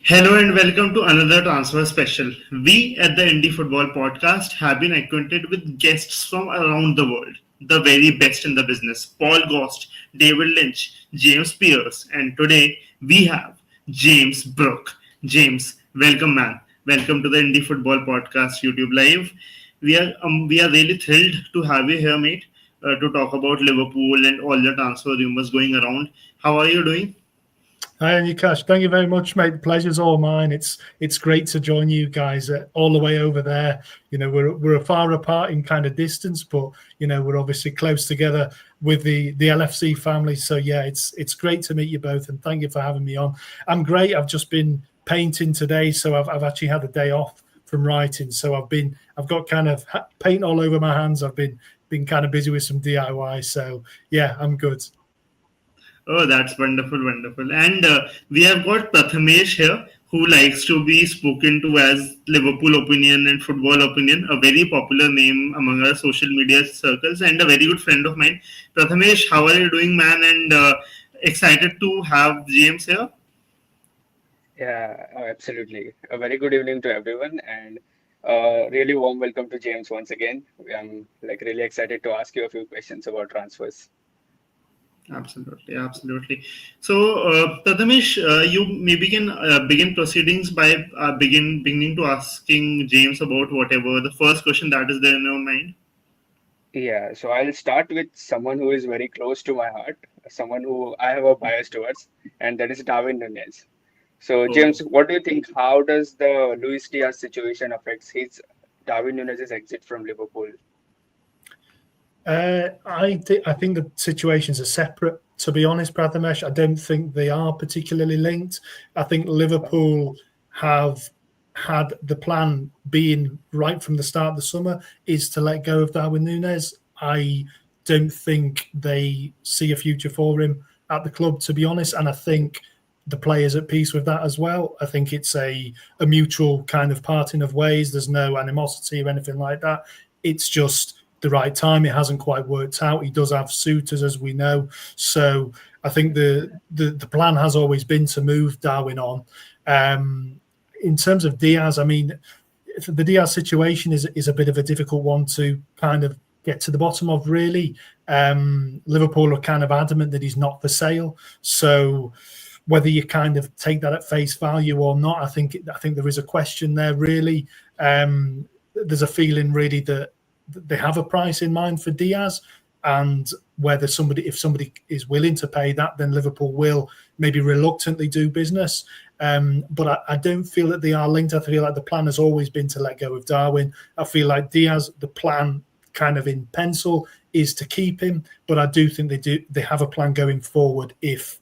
Hello and welcome to another transfer special. We at the Indie Football Podcast have been acquainted with guests from around the world, the very best in the business. Paul Gost, David Lynch, James Pierce, and today we have James Brooke. James, welcome man. Welcome to the Indie Football Podcast YouTube Live. We are really thrilled to have you here, mate, to talk about Liverpool and all the transfer rumors going around. How are you doing? Hi, Newcastle. Thank you very much, mate. The pleasure's all mine. It's great to join you guys all the way over there. We're far apart in kind of distance, but we're obviously close together with the LFC family. So yeah, it's great to meet you both, and thank you for having me on. I'm great. I've just been painting today, so I've actually had a day off from writing. So I've got kind of paint all over my hands. I've been kind of busy with some DIY. So yeah, I'm good. Oh, that's wonderful, wonderful. And we have got Prathamesh here, who likes to be spoken to as Liverpool opinion and football opinion, a very popular name among our social media circles, and a very good friend of mine. Prathamesh, how are you doing, man? And excited to have James here. Absolutely. A very good evening to everyone, and really warm welcome to James once again. I'm really excited to ask you a few questions about transfers. Absolutely, absolutely. So, Prathamesh, you maybe can begin proceedings by beginning to asking James about whatever the first question that is there in your mind. Yeah, so I'll start with someone who is very close to my heart, someone who I have a bias towards, and that is Darwin Nunez. So, Oh, James, what do you think? How does the Luis Diaz situation affects his Darwin Nunez's exit from Liverpool? I think the situations are separate. To be honest, Prathamesh, I don't think they are particularly linked. I think Liverpool have had the plan being right from the start of the summer is to let go of Darwin Nunez. I don't think they see a future for him at the club, to be honest, and I think the players at peace with that as well. I think it's a mutual kind of parting of ways. There's no animosity or anything like that. It's just the right time. It hasn't quite worked out. He does have suitors, as we know. So I think the plan has always been to move Darwin on. In terms of Diaz, I mean, the Diaz situation is a bit of a difficult one to kind of get to the bottom of, really. Liverpool are kind of adamant that he's not for sale. So whether you kind of take that at face value or not, I think there is a question there, really. There's a feeling, really, that they have a price in mind for Diaz, and whether if somebody is willing to pay that, then Liverpool will maybe reluctantly do business. But I don't feel that they are linked. I feel like the plan has always been to let go of Darwin. I feel like Diaz, the plan kind of in pencil is to keep him, but I do think they have a plan going forward if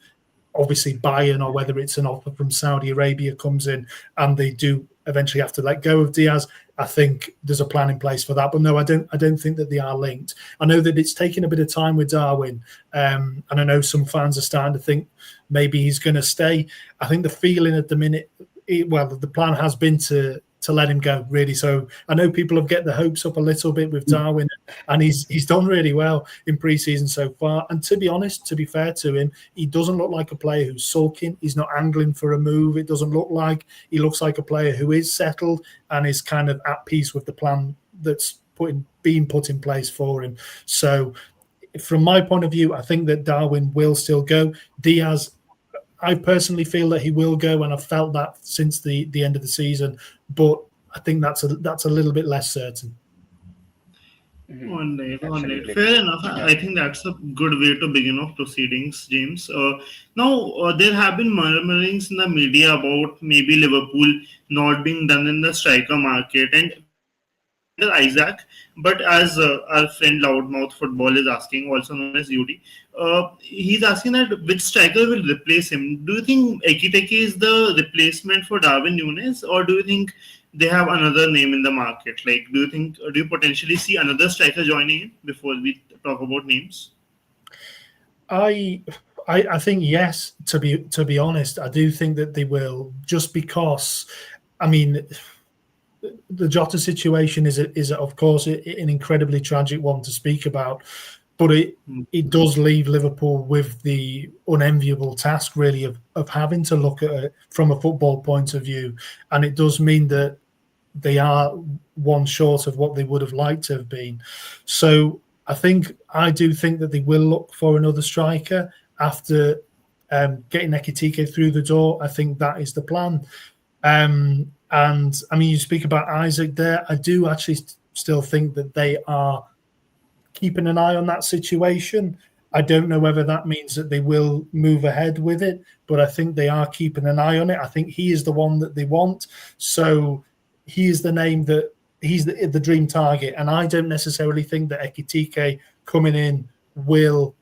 obviously Bayern or whether it's an offer from Saudi Arabia comes in and they do eventually have to let go of Diaz. I think there's a plan in place for that. But no, I don't think that they are linked. I know that it's taken a bit of time with Darwin, and I know some fans are starting to think maybe he's going to stay. I think the feeling at the minute, the plan has been to let him go, really. So I know people have get the hopes up a little bit with Darwin, and he's done really well in pre-season so far. And to be honest, to be fair to him, he doesn't look like a player who's sulking. He's not angling for a move. It doesn't look like. He looks like a player who is settled and is kind of at peace with the plan that's being put in place for him. So from my point of view, I think that Darwin will still go. Diaz, I personally feel that he will go, and I've felt that since the end of the season. But I think that's a little bit less certain. all right, all right. Absolutely. Fair enough. I Yeah. think that's a good way to begin off proceedings, James. Now, there have been murmurings in the media about maybe Liverpool not being done in the striker market, and we are under Isak. But as our friend Loudmouth Football is asking, also known as UD, he's asking that which striker will replace him. Do you think Ekiteke is the replacement for Darwin Nunes, or do you think they have another name in the market? Like, do you potentially see another striker joining in before we talk about names? I think yes. To be honest, I do think that they will, just because. I mean, the Jota situation is of course an incredibly tragic one to speak about, but it does leave Liverpool with the unenviable task, really, of having to look at it from a football point of view. And it does mean that they are one short of what they would have liked to have been. So I do think that they will look for another striker after getting Ekitike through the door. I think that is the plan. And I mean, you speak about Isak there. I do actually still think that they are keeping an eye on that situation. I don't know whether that means that they will move ahead with it, but I think they are keeping an eye on it. I think he is the one that they want. So he is the name that he's the dream target. And I don't necessarily think that Ekitike coming in will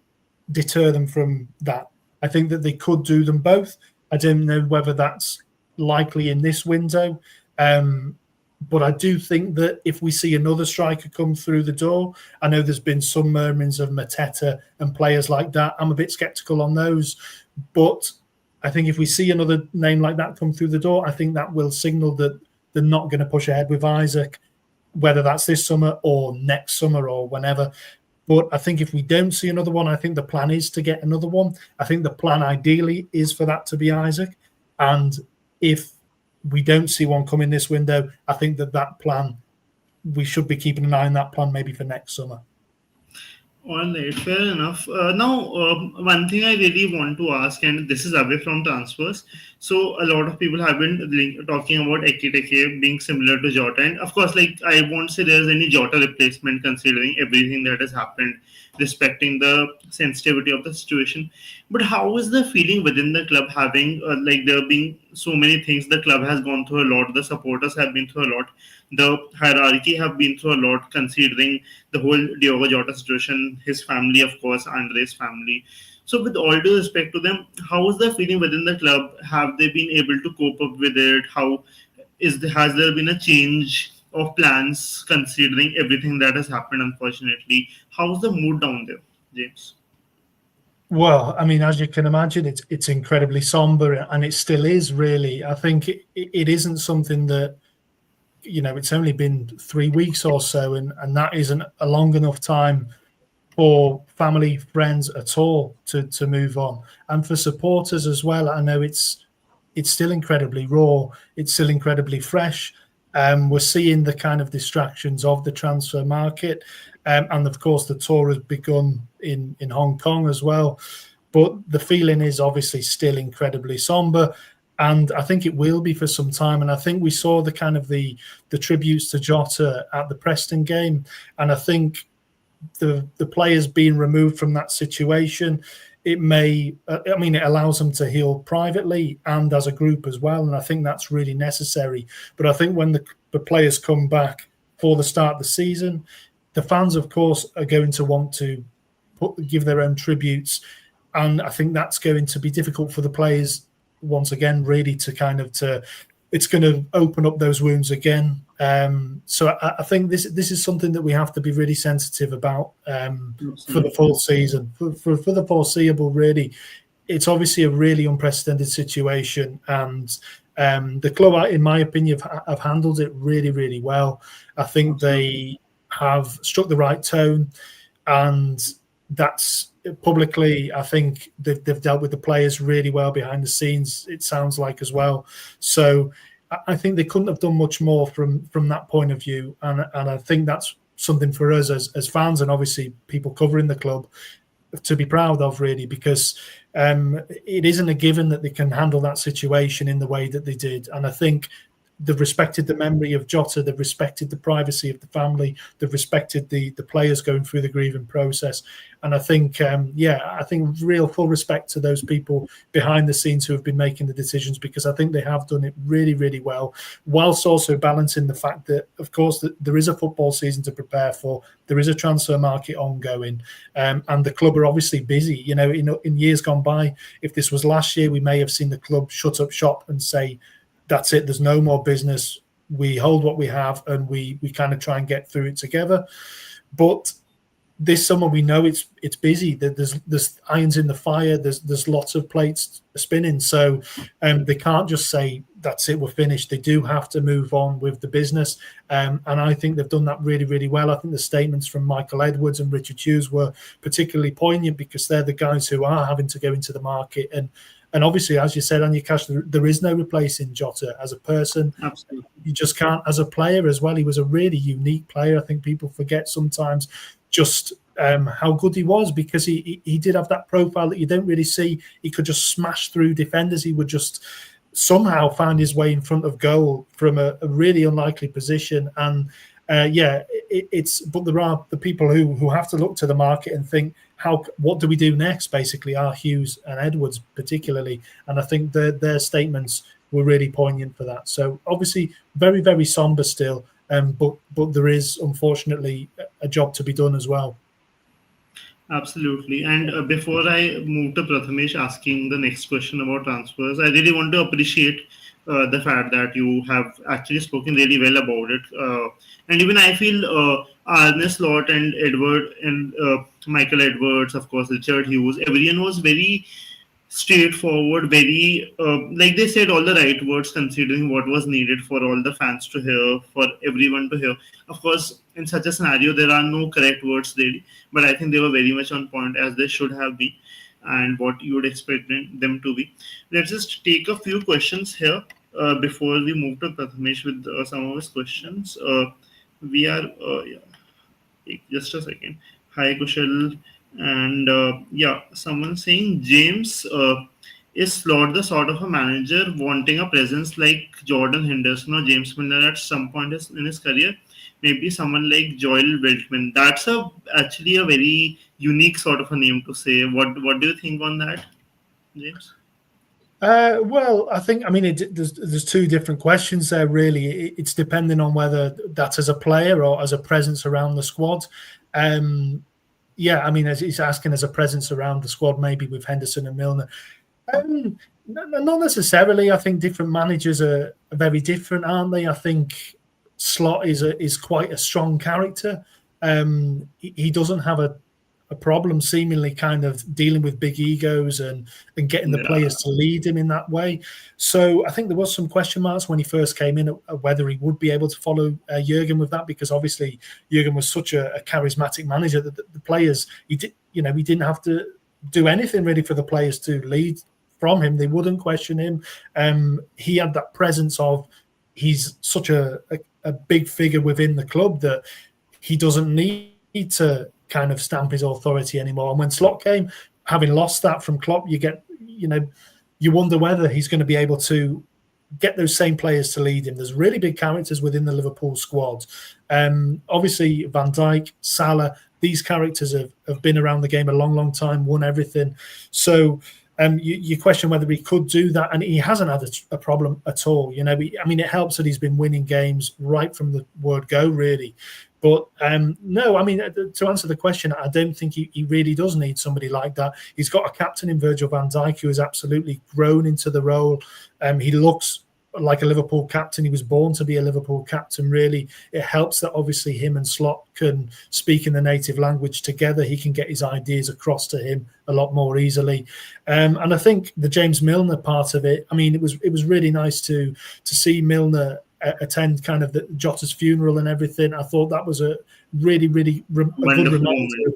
deter them from that. I think that they could do them both. I don't know whether that's likely in this window. But I do think that if we see another striker come through the door, I know there's been some murmurings of Mateta and players like that. I'm a bit sceptical on those. But I think if we see another name like that come through the door, I think that will signal that they're not going to push ahead with Isak, whether that's this summer or next summer or whenever. But I think if we don't see another one, I think the plan is to get another one. I think the plan ideally is for that to be Isak. And if we don't see one coming this window, I think that plan, we should be keeping an eye on that plan maybe for next summer. All right, fair enough. Now, one thing I really want to ask, and this is away from transfers. So, a lot of people have been talking about Ekitike being similar to Jota, and of course, like I won't say there's any Jota replacement considering everything that has happened, respecting the sensitivity of the situation. But how is the feeling within the club having like there being so many things? The club has gone through a lot. The supporters have been through a lot. The hierarchy have been through a lot, considering the whole Diogo Jota situation, his family, of course, Andre's family. So, with all due respect to them, how is the feeling within the club? Have they been able to cope up with it? Has there been a change of plans considering everything that has happened? Unfortunately, how's the mood down there, James? Well, I mean, as you can imagine, it's incredibly somber, and it still is. Really, I think it isn't something that, it's only been 3 weeks or so, and that isn't a long enough time for family, friends at all to move on, and for supporters as well. I know it's still incredibly raw. It's still incredibly fresh. We're seeing the kind of distractions of the transfer market, and of course the tour has begun in Hong Kong as well. But the feeling is obviously still incredibly somber. And I think it will be for some time. And I think we saw the kind of the tributes to Jota at the Preston game. And I think the players being removed from that situation, it allows them to heal privately and as a group as well. And I think that's really necessary. But I think when the players come back for the start of the season, the fans, of course, are going to want to give their own tributes. And I think that's going to be difficult for the players once again, really, it's going to open up those wounds again. So I think this is something that we have to be really sensitive about for the full season, for the foreseeable. Really, it's obviously a really unprecedented situation, and the club, in my opinion, have handled it really, really well. I think they have struck the right tone, and that's publicly. I think they've dealt with the players really well behind the scenes, it sounds like, as well. So I think they couldn't have done much more from that point of view, and I think that's something for us as fans and obviously people covering the club to be proud of, really, because it isn't a given that they can handle that situation in the way that they did. And I think they've respected the memory of Jota, they've respected the privacy of the family, they've respected the players going through the grieving process. And I think, I think real full respect to those people behind the scenes who have been making the decisions, because I think they have done it really, really well, whilst also balancing the fact that, of course, that there is a football season to prepare for, there is a transfer market ongoing, and the club are obviously busy. In years gone by, if this was last year, we may have seen the club shut up shop and say, that's it, there's no more business, we hold what we have and we kind of try and get through it together. But this summer we know it's busy. There's irons in the fire. There's lots of plates spinning. So they can't just say that's it, we're finished. They do have to move on with the business, and I think they've done that really, really well. I think the statements from Michael Edwards and Richard Hughes were particularly poignant because they're the guys who are having to go into the market. And obviously, as you said, on your cash, there is no replacing Jota as a person. Absolutely. You just can't as a player as well. He was a really unique player. I think people forget sometimes just how good he was, because he did have that profile that you don't really see. He could just smash through defenders. He would just somehow find his way in front of goal from a really unlikely position. And but there are the people who have to look to the market and think, what do we do next? Basically, are Hughes and Edwards particularly, and I think their statements were really poignant for that. So obviously, very, very somber still, but there is unfortunately a job to be done as well. Absolutely. And before I move to Prathamesh asking the next question about transfers, I really want to appreciate the fact that you have actually spoken really well about it. And even I feel Arne Slot and Edward and Michael Edwards, of course, Richard Hughes, everyone was very straightforward, very like they said all the right words considering what was needed for all the fans to hear, for everyone to hear. Of course, in such a scenario, there are no correct words really, but I think they were very much on point as they should have been, and what you would expect them to be. Let's just take a few questions here before we move to Prathamesh with some of his questions. We are just a second. Hi, Kushal. And someone saying James, is Slot the sort of a manager wanting a presence like Jordan Henderson or James Milner at some point in his career? Maybe someone like Joel Weltman. That's actually a very unique sort of a name to say. What do you think on that, James? Well, I think, there's two different questions there, really. It's depending on whether that's as a player or as a presence around the squad. As he's asking as a presence around the squad, maybe with Henderson and Milner. Not necessarily. I think different managers are very different, aren't they? I think Slot is quite a strong character. He doesn't have a problem seemingly kind of dealing with big egos and getting the players to lead him in that way. So I think there was some question marks when he first came in whether he would be able to follow Jurgen with that, because obviously Jurgen was such a charismatic manager that the players, he didn't have to do anything really for the players to lead from him. They wouldn't question him. He had that presence of, he's such a big figure within the club that he doesn't need to kind of stamp his authority anymore. And when Slot came, having lost that from Klopp, you wonder whether he's going to be able to get those same players to lead him. There's really big characters within the Liverpool squad. Obviously, Van Dijk, Salah, these characters have been around the game a long, long time, won everything. So you question whether he could do that, and he hasn't had a problem at all. It helps that he's been winning games right from the word go, really. But no, to answer the question, I don't think he really does need somebody like that. He's got a captain in Virgil van Dijk who has absolutely grown into the role. He looks like a Liverpool captain. He was born to be a Liverpool captain, really. It helps that obviously him and Slot can speak in the native language together. He can get his ideas across to him a lot more easily. And I think the James Milner part of it, it was really nice to see Milner attend kind of the Jota's funeral and everything. I thought that was a really, really a good reminder.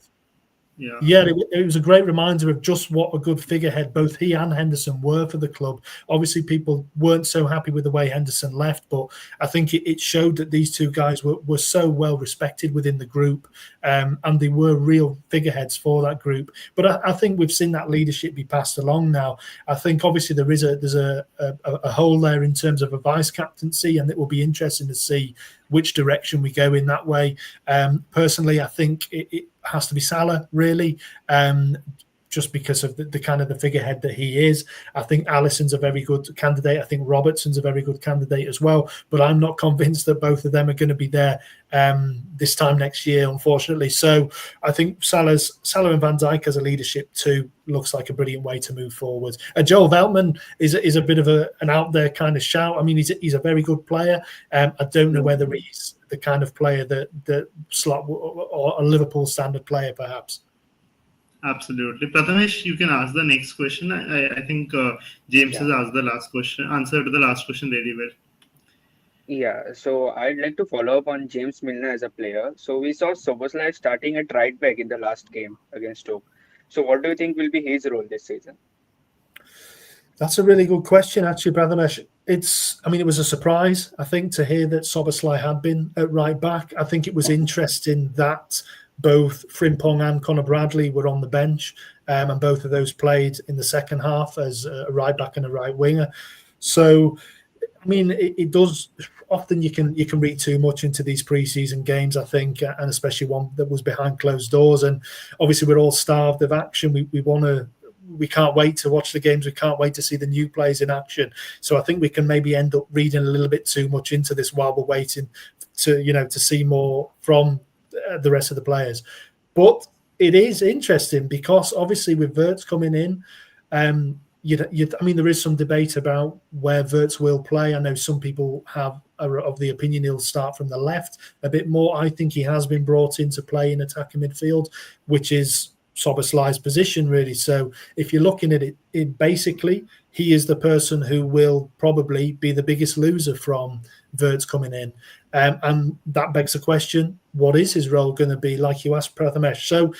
It was a great reminder of just what a good figurehead both he and Henderson were for the club. Obviously, people weren't so happy with the way Henderson left, but I think it showed that these two guys were so well respected within the group, and they were real figureheads for that group. But I think we've seen that leadership be passed along now. I think obviously there's a hole there in terms of a vice captaincy, and it will be interesting to see which direction we go in that way. Personally, I think it has to be Salah, really. just because of the kind of the figurehead that he is. I think Alisson's a very good candidate. I think Robertson's a very good candidate as well. But I'm not convinced that both of them are going to be there this time next year, unfortunately. So I think Salah and Van Dijk as a leadership too looks like a brilliant way to move forward. Joel Veltman is a bit of an out there kind of shout. I mean, he's a very good player. I don't know whether he's the kind of player that Slot or a Liverpool standard player, perhaps. Absolutely. Prathamesh, you can ask the next question. I think James has asked the last question, answered the last question very well. Yeah, so I'd like to follow up on James Milner as a player. So we saw Szoboszlai starting at right back in the last game against Stoke. So what do you think will be his role this season? That's a really good question, actually, Prathamesh. It was a surprise, I think, to hear that Szoboszlai had been at right back. I think it was interesting that both Frimpong and Conor Bradley were on the bench, and both of those played in the second half as a right back and a right winger. So, I mean, it does. Often you can read too much into these pre-season games, I think, and especially one that was behind closed doors. And obviously, we're all starved of action. We can't wait to watch the games. We can't wait to see the new players in action. So I think we can maybe end up reading a little bit too much into this while we're waiting to see more from the rest of the players. But it is interesting because obviously with Wirtz coming in, there is some debate about where Wirtz will play. I know some people are of the opinion he'll start from the left a bit more. I think he has been brought in to play in attacking midfield, which is Szoboszlai's position, really. So if you're looking at it basically, he is the person who will probably be the biggest loser from Wirtz coming in. And that begs the question, what is his role going to be, like you asked, Prathamesh? So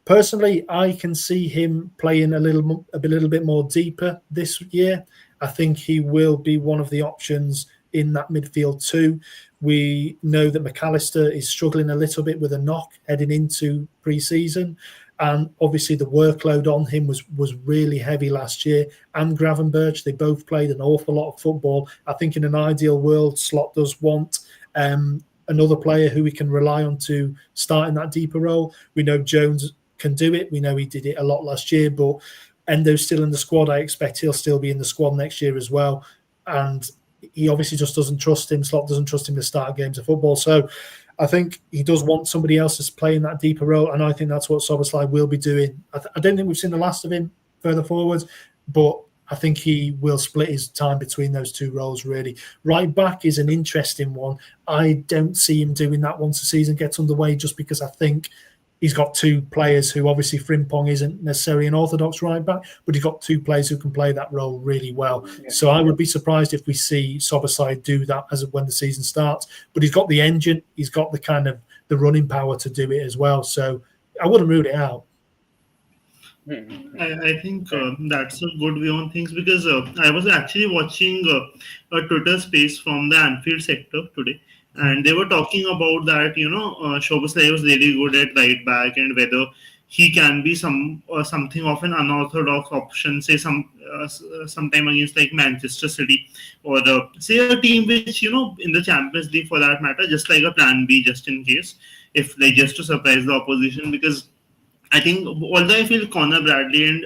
personally, I can see him playing a little bit more deeper this year. I think he will be one of the options in that midfield too. We know that McAllister is struggling a little bit with a knock heading into pre-season. And obviously the workload on him was really heavy last year. And Gravenberch, they both played an awful lot of football. I think in an ideal world, Slot does want another player who we can rely on to start in that deeper role. We know Jones can do it. We know he did it a lot last year, but Endo's still in the squad. I expect he'll still be in the squad next year as well. And he obviously just doesn't trust him. Slot doesn't trust him to start games of football. So I think he does want somebody else to play in that deeper role, and I think that's what Szoboszlai will be doing. I don't think we've seen the last of him further forwards, but I think he will split his time between those two roles, really. Right back is an interesting one. I don't see him doing that once the season gets underway, just because I think he's got two players who, obviously Frimpong isn't necessarily an orthodox right back, but he's got two players who can play that role really well. Yeah. So I would be surprised if we see Szoboszlai do that when the season starts. But he's got the engine, he's got the kind of the running power to do it as well. So I wouldn't rule it out. I think that's a good view on things, because I was actually watching a Twitter space from the Anfield sector today. And they were talking about that, Szoboszlai was really good at right back, and whether he can be something of an unorthodox option, say sometime against like Manchester City, or say a team which, in the Champions League for that matter, just like a plan B just in case, if like just to surprise the opposition. Because I think, although I feel Conor Bradley and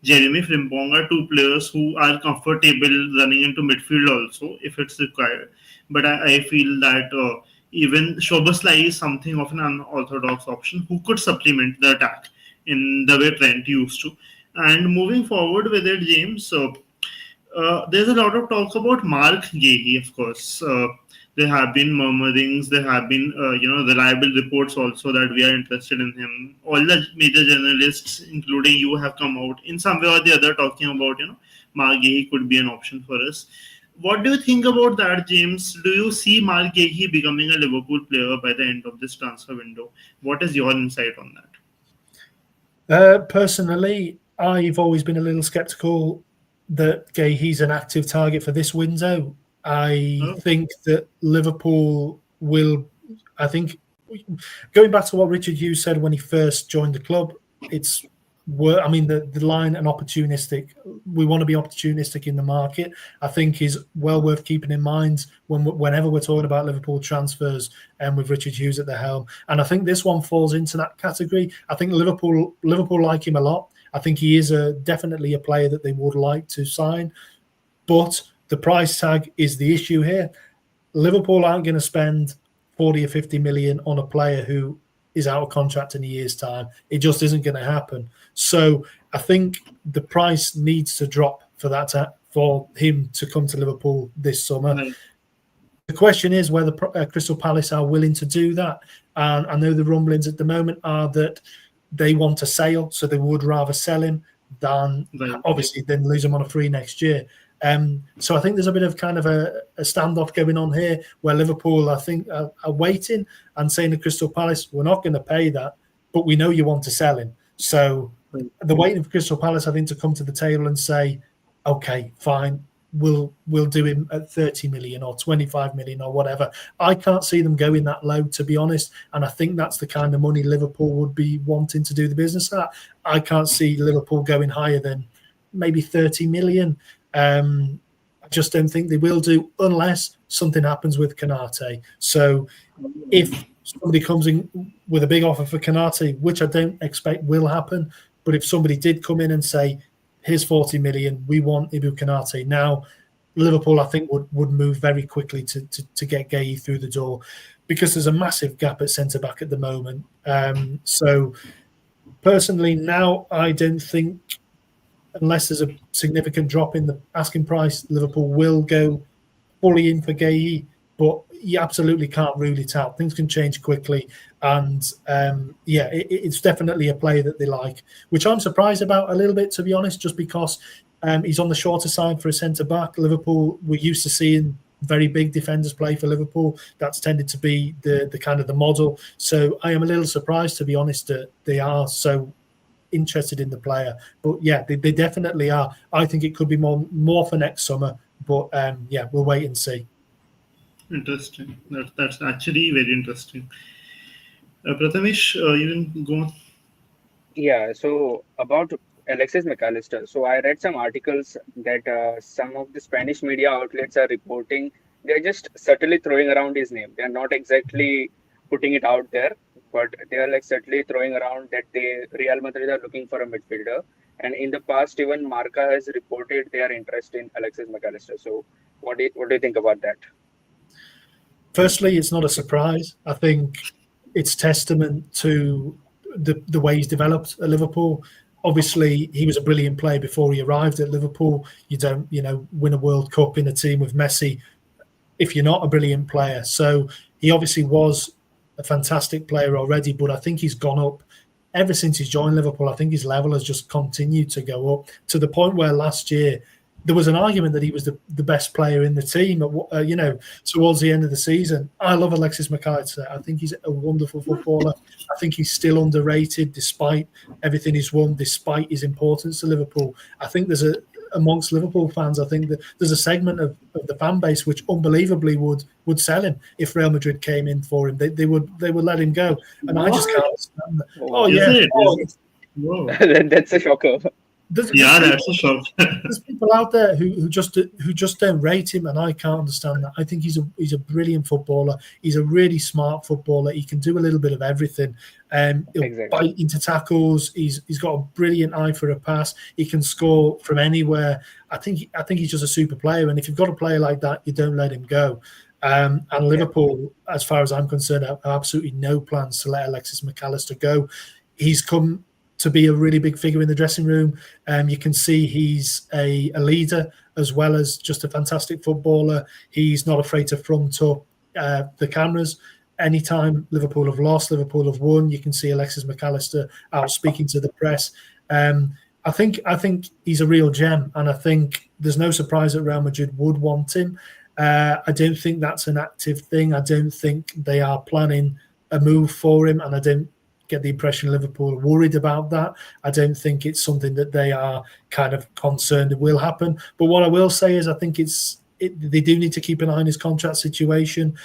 Jeremy Frimpong are two players who are comfortable running into midfield also if it's required. But I feel that even Szoboszlai is something of an unorthodox option who could supplement the attack in the way Trent used to. And moving forward with it, James, there's a lot of talk about Mark Gahey, of course. There have been murmurings, there have been, reliable reports also that we are interested in him. All the major journalists, including you, have come out in some way or the other talking about, Mark Gahey could be an option for us. What do you think about that, James? Do you see Mark Gahey becoming a Liverpool player by the end of this transfer window? What is your insight on that? Personally, I've always been a little sceptical that Gahey's an active target for this window. I think that Liverpool will, going back to what Richard Hughes said when he first joined the club, the line and opportunistic, we want to be opportunistic in the market, I think is well worth keeping in mind whenever we're talking about Liverpool transfers and with Richard Hughes at the helm. And I think this one falls into that category. I think Liverpool like him a lot. I think he is definitely a player that they would like to sign, but the price tag is the issue here. Liverpool aren't going to spend 40 or 50 million on a player who is out of contract in a year's time. It just isn't going to happen. So I think the price needs to drop for him to come to Liverpool this summer. Right. The question is whether Crystal Palace are willing to do that. And I know the rumblings at the moment are that they want a sale, so they would rather sell him than obviously then lose him on a free next year. So I think there's a bit of kind of a standoff going on here where Liverpool, I think, are waiting and saying to Crystal Palace, we're not going to pay that, but we know you want to sell him. So they're waiting for Crystal Palace, I think, to come to the table and say, okay, fine, we'll do him at 30 million or 25 million or whatever. I can't see them going that low, to be honest. And I think that's the kind of money Liverpool would be wanting to do the business at. I can't see Liverpool going higher than maybe 30 million. I just don't think they will do unless something happens with Konate. So if somebody comes in with a big offer for Konate, which I don't expect will happen, but if somebody did come in and say, here's 40 million, we want Ibu Konate now, Liverpool, I think, would move very quickly to get Gueye through the door, because there's a massive gap at centre-back at the moment. So personally now, I don't think, unless there's a significant drop in the asking price, Liverpool will go fully in for Gueye, but you absolutely can't rule it out. Things can change quickly. And it's definitely a player that they like, which I'm surprised about a little bit, to be honest, just because he's on the shorter side for a centre-back. Liverpool, we're used to seeing very big defenders play for Liverpool. That's tended to be the kind of the model. So I am a little surprised, to be honest, that they are so interested in the player. But yeah, they definitely are. I think it could be more for next summer, but we'll wait and see. Interesting. That's actually very interesting. Prathamesh, you can go on. Yeah, so about Alexis McAllister. So I read some articles that some of the Spanish media outlets are reporting they're just subtly throwing around his name. They're not exactly putting it out there, but they are like subtly throwing around that Real Madrid are looking for a midfielder. And in the past, even Marca has reported their interest in Alexis McAllister. So what do you think about that? Firstly, it's not a surprise. I think it's testament to the way he's developed at Liverpool. Obviously, he was a brilliant player before he arrived at Liverpool. You don't, win a World Cup in a team with Messi if you're not a brilliant player. So he obviously was a fantastic player already, but I think he's gone up ever since he's joined Liverpool. I think his level has just continued to go up to the point where last year there was an argument that he was the best player in the team, towards the end of the season. I love Alexis McAllister. I think he's a wonderful footballer. I think he's still underrated despite everything he's won, despite his importance to Liverpool. I think amongst Liverpool fans, I think that there's a segment of the fan base which unbelievably would sell him if Real Madrid came in for him. They would let him go, and I just can't understand that. Oh, yeah, that's a shocker. That's a shock. There's people out there who just don't rate him, and I can't understand that. I think he's a brilliant footballer. He's a really smart footballer. He can do a little bit of everything. He'll bite into tackles. He's got a brilliant eye for a pass. He can score from anywhere. I think he's just a super player. And if you've got a player like that, you don't let him go. And Liverpool, as far as I'm concerned, have absolutely no plans to let Alexis McAllister go. He's come to be a really big figure in the dressing room. You can see he's a leader as well as just a fantastic footballer. He's not afraid to front up the cameras. Anytime Liverpool have lost, Liverpool have won, you can see Alexis McAllister out speaking to the press. I think he's a real gem, and I think there's no surprise that Real Madrid would want him. I don't think that's an active thing. I don't think they are planning a move for him, and I don't get the impression Liverpool are worried about that. I don't think it's something that they are kind of concerned it will happen. But what I will say is I think they do need to keep an eye on his contract situation,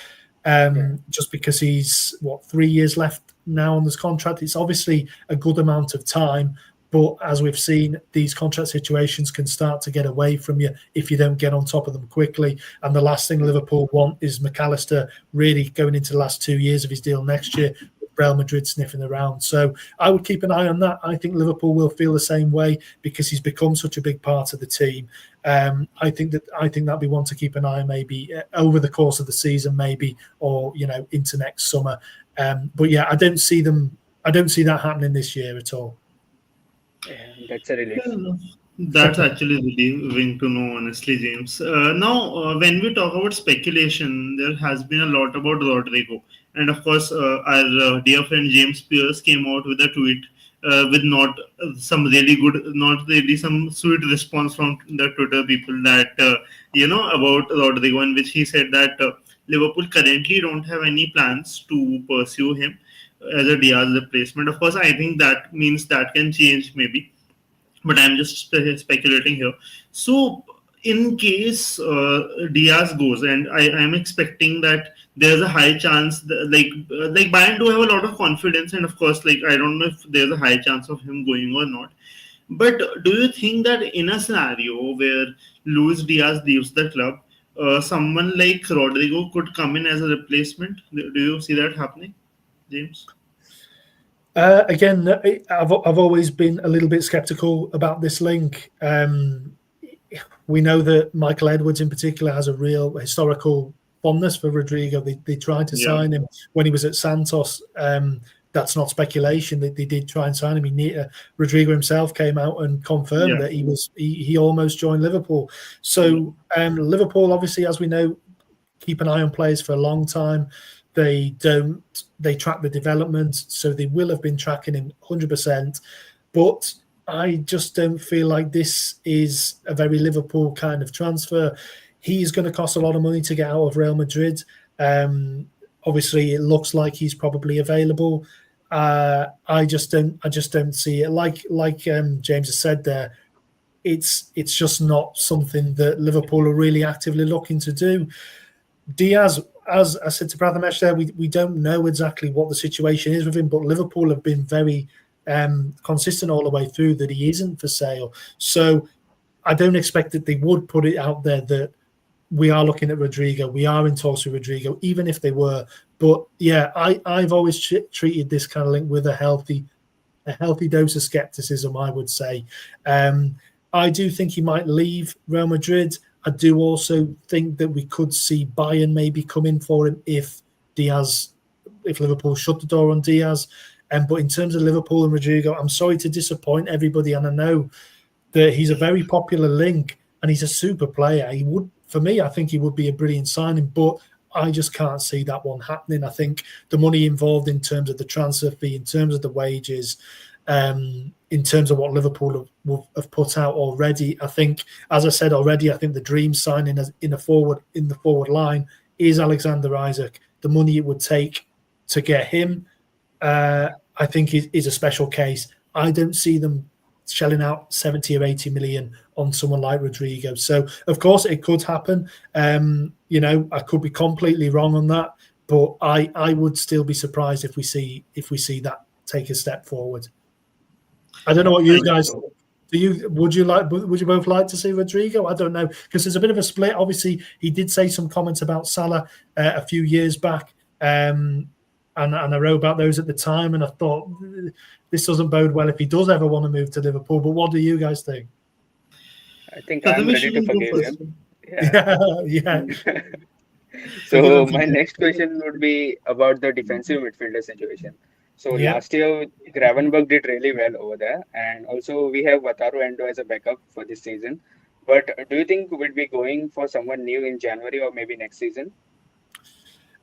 just because he's 3 years left now on this contract. It's obviously a good amount of time, but as we've seen, these contract situations can start to get away from you if you don't get on top of them quickly. And the last thing Liverpool want is McAllister really going into the last 2 years of his deal next year, Real Madrid sniffing around. So I would keep an eye on that. I think Liverpool will feel the same way because he's become such a big part of the team. I think that'd be one to keep an eye on, maybe over the course of the season, maybe, or into next summer. But yeah, I don't see that happening this year at all. Yeah, that's a relief. Fair enough. That's actually relieving to know, honestly, James. Now, when we talk about speculation, there has been a lot about Rodrygo. And of course, our dear friend James Pierce came out with a tweet with not some really good, not really some sweet response from the Twitter people that, about Rodrygo, in which he said that Liverpool currently don't have any plans to pursue him as a Diaz replacement. Of course, I think that means that can change maybe, but I'm just speculating here. So, in case Diaz goes, and I'm expecting that there's a high chance, that, like Bayern do have a lot of confidence, and of course, like I don't know if there's a high chance of him going or not. But do you think that in a scenario where Luis Diaz leaves the club, someone like Rodrigo could come in as a replacement? Do you see that happening, James? Again, I've always been a little bit skeptical about this link. We know that Michael Edwards in particular has a real historical fondness for Rodrygo. They tried to sign him when he was at Santos. That's not speculation. They did try and sign him. Rodrygo himself came out and confirmed that he almost joined Liverpool. So Liverpool, obviously, as we know, keep an eye on players for a long time. They track the development, so they will have been tracking him 100%. But I just don't feel like this is a very Liverpool kind of transfer. He's going to cost a lot of money to get out of Real Madrid. Obviously, it looks like he's probably available. I just don't see it. Like James has said there, it's just not something that Liverpool are really actively looking to do. Diaz, as I said to Prathamesh there, we don't know exactly what the situation is with him, but Liverpool have been very consistent all the way through that he isn't for sale. So I don't expect that they would put it out there that we are looking at Rodrygo, we are in talks with Rodrygo, even if they were. But yeah, I've always treated this kind of link with a healthy dose of skepticism, I would say. I do think he might leave Real Madrid. I do also think that we could see Bayern maybe come in for him if Liverpool shut the door on Diaz. But in terms of Liverpool and Rodrygo, I'm sorry to disappoint everybody, and I know that he's a very popular link and he's a super player. I think he would be a brilliant signing, but I just can't see that one happening. I think the money involved in terms of the transfer fee, in terms of the wages, in terms of what Liverpool have put out already, I think, as I said already, I think the dream signing in the forward line is Alexander Isak. The money it would take to get him, I think, is a special case. I don't see them shelling out 70 or 80 million on someone like Rodrygo. So, of course, it could happen. I could be completely wrong on that, but I would still be surprised if we see that take a step forward. I don't know what you guys would you both like to see Rodrygo? I don't know, because there's a bit of a split. Obviously, he did say some comments about Salah a few years back, and I wrote about those at the time, and I thought this doesn't bode well if he does ever want to move to Liverpool. But what do you guys think? I think I'm ready to forgive him. Yeah. So my next question would be about the defensive midfielder situation. So last year, Gravenberg did really well over there, and also we have Wataru Endo as a backup for this season. But do you think we'll be going for someone new in January or maybe next season?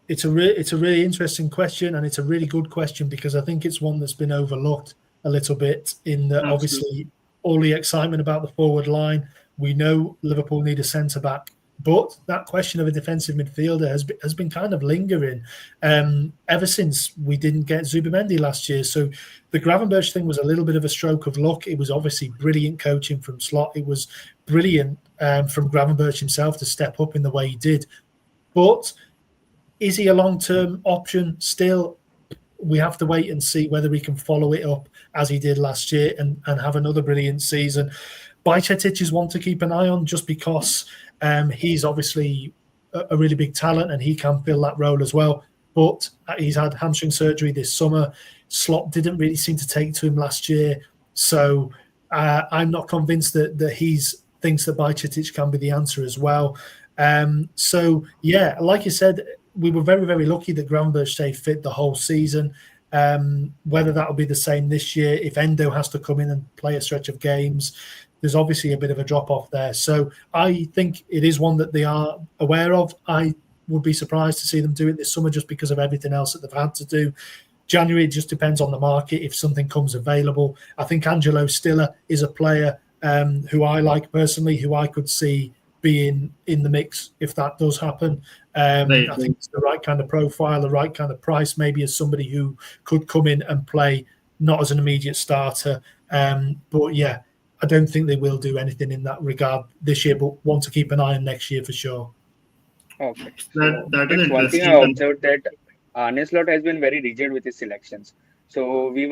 It's a really interesting question, and it's a really good question because I think it's one that's been overlooked a little bit in that obviously all the excitement about the forward line. We know Liverpool need a centre-back, but that question of a defensive midfielder has been kind of lingering ever since we didn't get Zubimendi last year. So the Gravenberch thing was a little bit of a stroke of luck. It was obviously brilliant coaching from Slot. It was brilliant from Gravenberch himself to step up in the way he did. But is he a long-term option still? We have to wait and see whether he can follow it up as he did last year and have another brilliant season. Bajcetic is one to keep an eye on just because he's obviously a really big talent and he can fill that role as well. but he's had hamstring surgery this summer. Slot didn't really seem to take to him last year, so I'm not convinced that he's thinks that Bajcetic can be the answer as well. So yeah, like you said, we were very, very lucky that Gravenberch stayed fit the whole season. Whether that'll be the same this year, if Endo has to come in and play a stretch of games, there's obviously a bit of a drop off there. So I think it is one that they are aware of. I would be surprised to see them do it this summer just because of everything else that they've had to do. January, it just depends on the market if something comes available. I think Angelo Stiller is a player who I like personally, who I could see being in the mix if that does happen. Right. I think it's the right kind of profile, the right kind of price, maybe as somebody who could come in and play, not as an immediate starter. But yeah, I don't think they will do anything in that regard this year, but want to keep an eye on next year for sure. Okay. That is That's one thing I interesting. observed, that Arne Slot has been very rigid with his selections. So we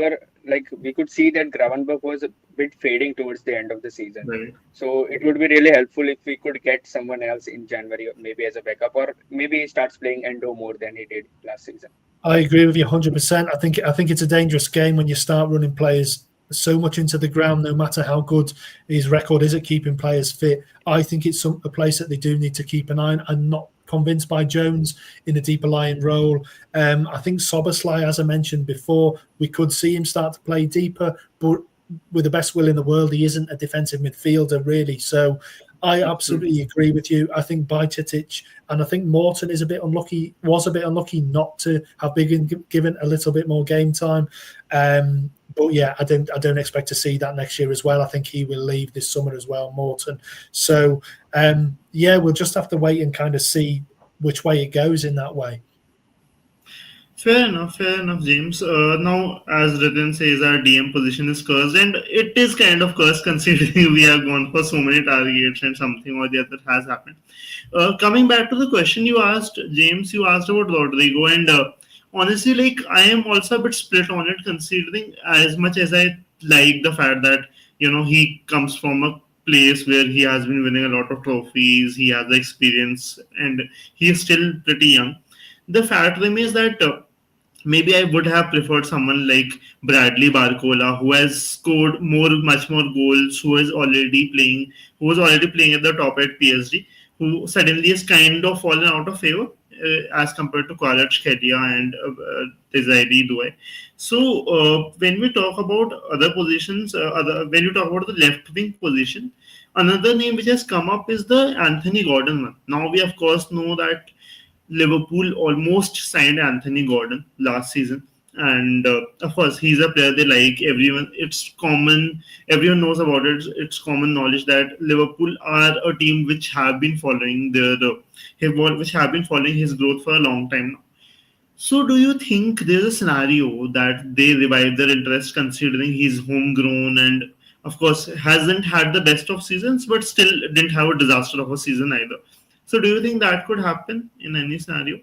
could see that Gravenberch was a bit fading towards the end of the season. Right. So it would be really helpful if we could get someone else in January, or maybe as a backup, or maybe he starts playing Endo more than he did last season. I agree with you 100%. I think it's a dangerous game when you start running players so much into the ground, no matter how good his record is at keeping players fit. I think it's a place that they do need to keep an eye on. I'm not convinced by Jones in a deeper lying role. I think Soboslai, as I mentioned before, we could see him start to play deeper, but with the best will in the world, he isn't a defensive midfielder really. So I absolutely agree with you. I think Bajcetic and I think Morton was a bit unlucky not to have been given a little bit more game time. But yeah, I don't expect to see that next year as well. I think he will leave this summer as well, Morton. So yeah, we'll just have to wait and kind of see which way it goes in that way. Fair enough, James. Now, as Ratan says, our DM position is cursed, and it is kind of cursed considering we have gone for so many targets and something or the other has happened. Coming back to the question you asked, James, you asked about Rodrygo, and honestly, like I am also a bit split on it, considering as much as I like the fact that he comes from a place where he has been winning a lot of trophies, he has the experience, and he is still pretty young. The fact remains that maybe I would have preferred someone like Bradley Barcola, who has scored much more goals, who was already playing at the top at PSG, who suddenly has kind of fallen out of favor as compared to Kvaratskhelia and Desiree Doué. So when we talk about other positions, when you talk about the left wing position, another name which has come up is the Anthony Gordon one. Now we of course know that Liverpool almost signed Anthony Gordon last season, and of course he's a player they like. Everyone knows about it. It's common knowledge that Liverpool are a team which have been following which have been following his growth for a long time now. So, do you think there's a scenario that they revive their interest considering he's homegrown and, of course, hasn't had the best of seasons, but still didn't have a disaster of a season either? So, do you think that could happen in any scenario?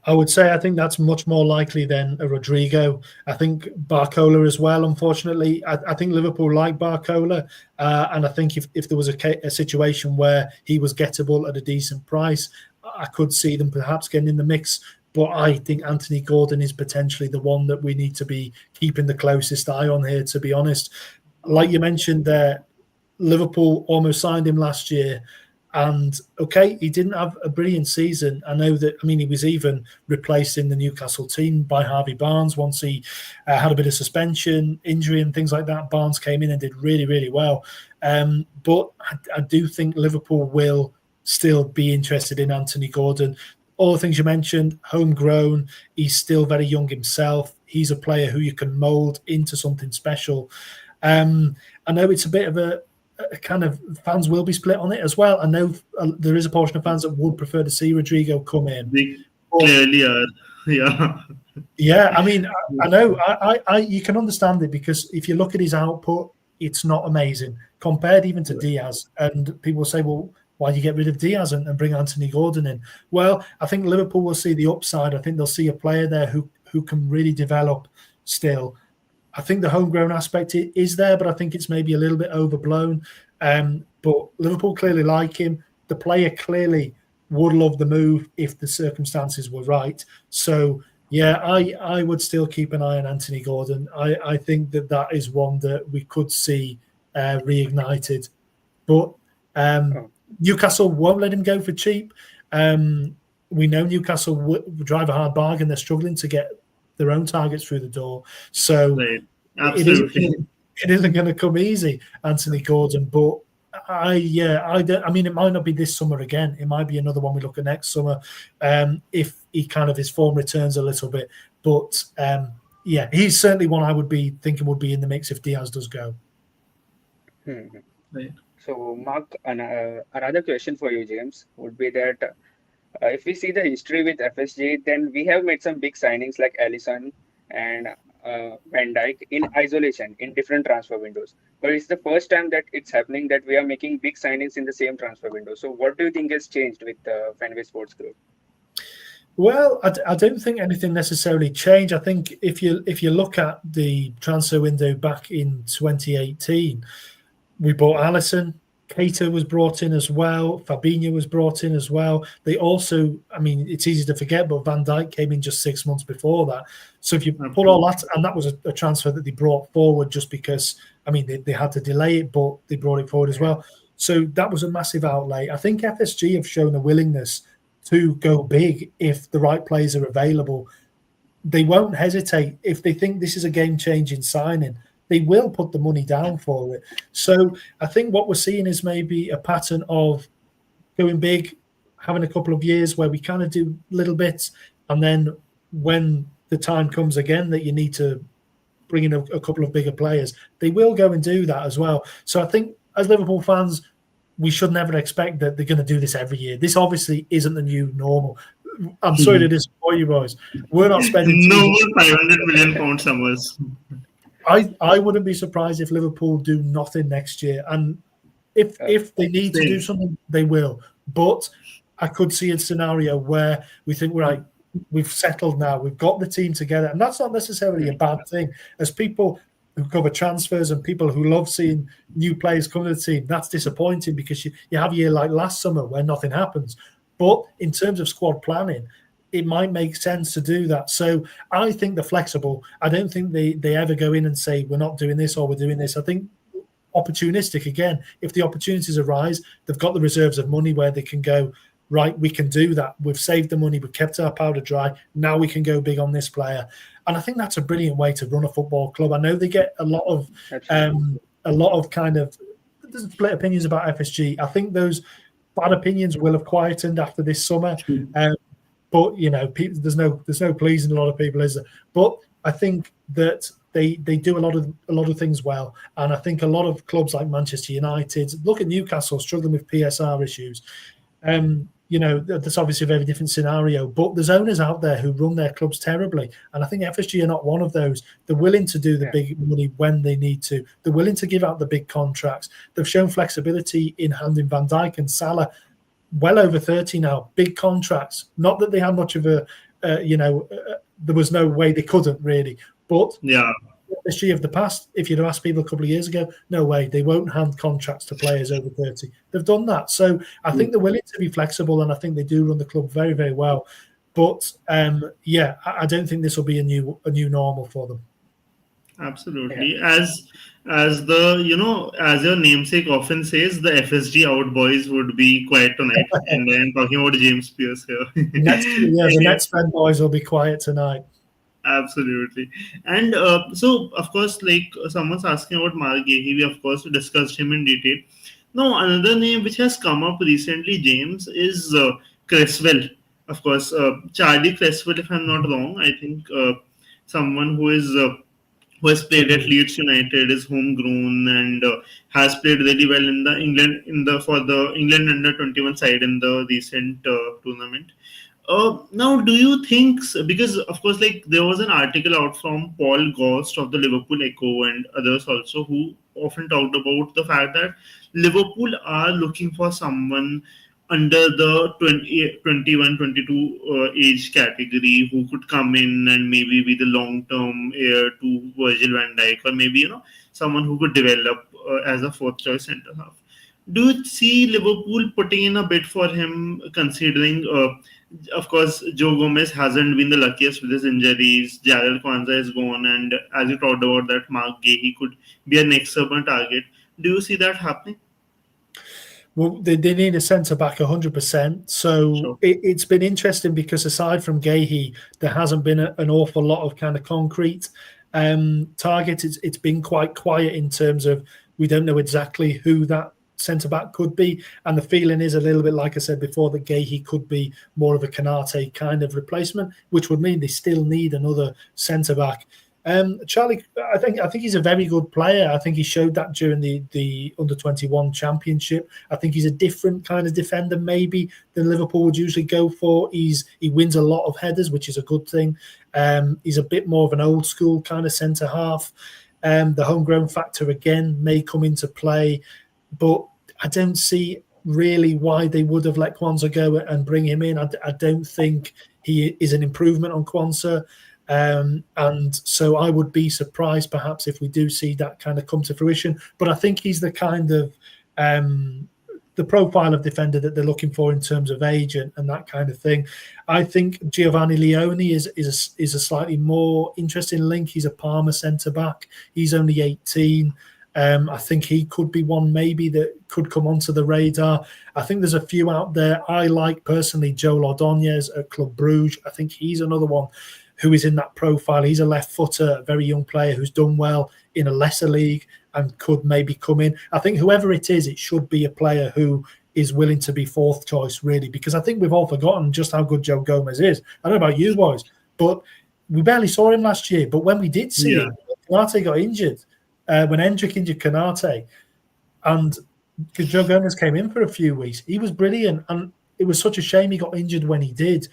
I would say I think that's much more likely than a Rodrygo. I think Barcola as well, unfortunately. I think Liverpool like Barcola. And I think if there was a situation where he was gettable at a decent price, I could see them perhaps getting in the mix. But I think Anthony Gordon is potentially the one that we need to be keeping the closest eye on here, to be honest. Like you mentioned there, Liverpool almost signed him last year. And okay, he didn't have a brilliant season. I know that. I mean, he was even replaced in the Newcastle team by Harvey Barnes once he had a bit of suspension, injury, and things like that. Barnes came in and did really, really well. But I do think Liverpool will still be interested in Anthony Gordon. All the things you mentioned, homegrown. He's still very young himself. He's a player who you can mould into something special. I know it's a bit of a kind of fans will be split on it as well. I know there is a portion of fans that would prefer to see Rodrygo come in. They clearly are, yeah. Yeah, I mean, I know. I you can understand it because if you look at his output, it's not amazing compared even to Diaz. And people say, well, why do you get rid of Diaz and bring Anthony Gordon in? Well, I think Liverpool will see the upside. I think they'll see a player there who can really develop still. I think the homegrown aspect is there, but I think it's maybe a little bit overblown. But Liverpool clearly like him. The player clearly would love the move if the circumstances were right. So yeah, I would still keep an eye on Anthony Gordon. I think that is one that we could see reignited, but Oh, Newcastle won't let him go for cheap. We know Newcastle drive a hard bargain. They're struggling to get their own targets through the door, so Right. it isn't Absolutely. it isn't going to come easy, Anthony Gordon. But I don't. I mean, it might not be this summer again. It might be another one we look at next summer, if he kind of his form returns a little bit. But yeah, he's certainly one I would be thinking would be in the mix if Diaz does go. hmm. Right. So, Mark, another question for you, James, would be that if we see the history with FSG, then we have made some big signings like Allison and Van Dijk in isolation in different transfer windows. But it's the first time that it's happening that we are making big signings in the same transfer window. So, what do you think has changed with the Fenway Sports Group? Well, I don't think anything necessarily changed. I think if you look at the transfer window back in 2018, we bought Allison. Keita was brought in as well. Fabinho was brought in as well. They also, I mean, it's easy to forget, but Van Dijk came in just 6 months before that. So if you put all Absolutely. that, and that was a transfer that they brought forward just because, I mean, they had to delay it, but they brought it forward as Yeah, well. So that was a massive outlay. I think FSG have shown a willingness to go big if the right players are available. They won't hesitate if they think this is a game-changing signing. They will put the money down for it. So I think what we're seeing is maybe a pattern of going big, having a couple of years where we kind of do little bits, and then when the time comes again that you need to bring in a couple of bigger players, they will go and do that as well. So I think as Liverpool fans, we should never expect that they're going to do this every year. This obviously isn't the new normal. I'm sorry to disappoint you boys. We're not spending No 200. more 500 million pound summers. I wouldn't be surprised if Liverpool do nothing next year, and uh, if they need to do Same. something, they will. But I could see a scenario where we think, right, we've settled now, we've got the team together, and that's not necessarily a hmm, bad thing. As people who cover transfers and people who love seeing new players come to the team, that's disappointing because you have a year like last summer where nothing happens. But in terms of squad planning, it might make sense to do that. So I think they're flexible. I don't think they ever go in and say we're not doing this or we're doing this. I think opportunistic again. If the opportunities arise, they've got the reserves of money where they can go, right, we can do that. We've saved the money, we've kept our powder dry. Now we can go big on this player. And I think that's a brilliant way to run a football club. I know they get absolutely. a lot of kind of there's split opinions about FSG. I think those bad opinions will have quietened after this summer. Um, but you know, there's no pleasing a lot of people, is there? But I think that they do a lot of things well, and I think a lot of clubs like Manchester United, look at Newcastle struggling with PSR issues. You know, that's obviously a very different scenario, but there's owners out there who run their clubs terribly, and I think FSG are not one of those. They're willing to do the Yeah, big money when they need to. They're willing to give out the big contracts. They've shown flexibility in handing Van Dijk and Salah, well over 30 now, big contracts. Not that they had much of there was no way they couldn't really, but Yeah. the history of the past, if you'd have asked people a couple of years ago, no way, they won't hand contracts to players over 30. They've done that. So I think they're willing to be flexible, and I think they do run the club very, very well. But yeah, I don't think this will be a new normal for them. yeah, Absolutely. As the as your namesake often says, the FSG out boys would be quiet tonight. And I'm talking about James Pierce here. The Anyway, next fan boys will be quiet tonight. absolutely. And so, of course, like someone's asking about Mark Gahey, we of course discussed him in detail. Now, another name which has come up recently, James, is Cresswell. Of course, Charlie Cresswell, if I'm not wrong. I think someone who has played at Agreed. Leeds United, is homegrown, and has played really well in the England in the for the England under 21 side in the recent tournament. Now, do you think, because of course, like there was an article out from Paul Gost of the Liverpool Echo and others also, who often talked about the fact that Liverpool are looking for someone under the 20, 21, 22 age category who could come in and maybe be the long term heir to Virgil van Dijk, or maybe someone who could develop as a fourth choice centre half. Do you see Liverpool putting in a bid for him, considering, of course, Joe Gomez hasn't been the luckiest with his injuries. Jared Kwanzaa is gone, and as you talked about that, Mark Gay, he could be a next summer target. Do you see that happening? Well, they need a centre back 100%. So Sure. it's been interesting because aside from Gahey, there hasn't been an awful lot of kind of concrete targets. It's been quite quiet in terms of we don't know exactly who that centre back could be, and the feeling is a little bit like I said before that Gahey could be more of a Canate kind of replacement, which would mean they still need another centre back. Charlie, I think he's a very good player. I think he showed that during the under-21 championship. I think he's a different kind of defender maybe than Liverpool would usually go for. He wins a lot of headers, which is a good thing. He's a bit more of an old school kind of centre half. The homegrown factor again may come into play, but I don't see really why they would have let Kwanzaa go and bring him in. I don't think he is an improvement on Kwanzaa. And so I would be surprised perhaps if we do see that kind of come to fruition. But I think he's the kind of the profile of defender that they're looking for in terms of age and that kind of thing. I think Giovanni Leone is a slightly more interesting link. He's a Parma centre back. He's only 18. I think he could be one maybe that could come onto the radar. I think there's a few out there. I like personally Joel Ordonez at Club Bruges. I think he's another one who is in that profile. He's a left footer, a very young player who's done well in a lesser league and could maybe come in. I think whoever it is, it should be a player who is willing to be fourth choice, really, because I think we've all forgotten just how good Joe Gomez is. I don't know about you boys, but we barely saw him last year. But when we did see him, Konate got injured. When Hendrick injured Konate, and Joe Gomez came in for a few weeks, he was brilliant. And it was such a shame he got injured when he did.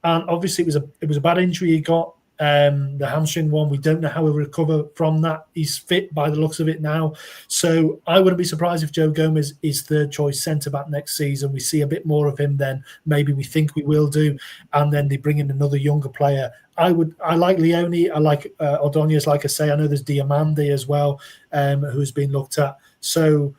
And obviously, it was a bad injury he got, the hamstring one. We don't know how he'll recover from that. He's fit by the looks of it now. So I wouldn't be surprised if Joe Gomez is third choice centre-back next season. We see a bit more of him then. Maybe we think we will do. And then they bring in another younger player. I like Leone. I like Ordonez, like I say. I know there's Diamande as well, who's been looked at. So,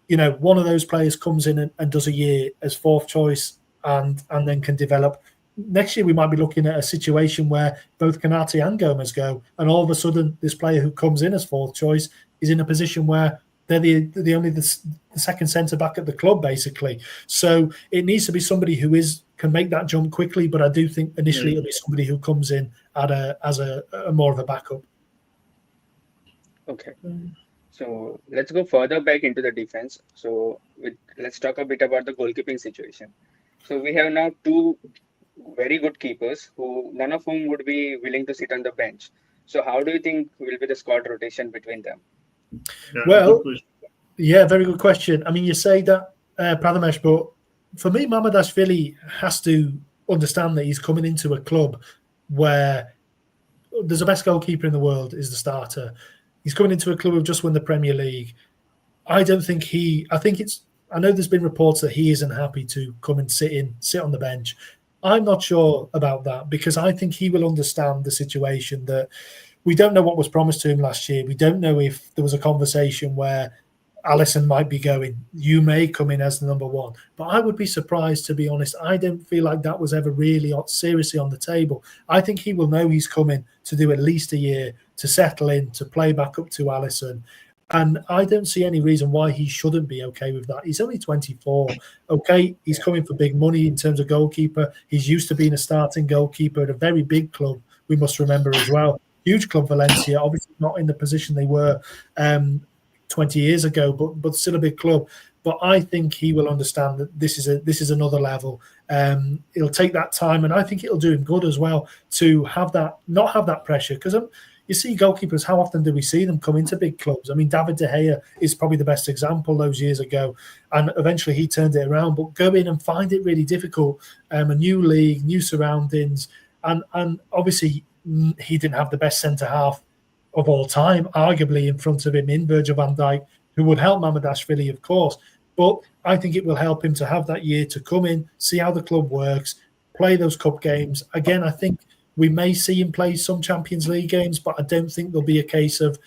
one of those players comes in and does a year as fourth choice and then can develop. Next year, we might be looking at a situation where both Konate and Gomez go, and all of a sudden, this player who comes in as fourth choice is in a position where they're the second centre back at the club, basically. So it needs to be somebody who can make that jump quickly. But I do think initially it'll be somebody who comes in as a more of a backup. Okay. So let's go further back into the defense. So let's talk a bit about the goalkeeping situation. So we have now two very good keepers who none of whom would be willing to sit on the bench. So how do you think will be the squad rotation between them? Well, yeah, very good question. I mean, you say that, Prathamesh, but for me, Mamardashvili has to understand that he's coming into a club where there's the best goalkeeper in the world is the starter. He's coming into a club who've just won the Premier League. I know there's been reports that he isn't happy to come and sit on the bench. I'm not sure about that because I think he will understand the situation that we don't know what was promised to him last year. We don't know if there was a conversation where Alisson might be going, you may come in as the number one. But I would be surprised, to be honest. I don't feel like that was ever really seriously on the table. I think he will know he's coming to do at least a year, to settle in, to play back up to Alisson. And I don't see any reason why he shouldn't be okay with that. He's only 24. Okay, he's coming for big money in terms of goalkeeper. He's used to being a starting goalkeeper at a very big club, we must remember as well. Huge club, Valencia, obviously not in the position they were 20 years ago, but still a big club. But I think he will understand that this is another level. It'll take that time, and I think it'll do him good as well to not have that pressure. Because you see goalkeepers, how often do we see them come into big clubs? I mean, David De Gea is probably the best example those years ago, and eventually he turned it around. But go in and find it really difficult. A new league, new surroundings, and obviously he didn't have the best centre half of all time, arguably in front of him in Virgil van Dijk, who would help Mamardashvili, of course. But I think it will help him to have that year to come in, see how the club works, play those cup games. Again, I think we may see him play some Champions League games, but I don't think there'll be a case of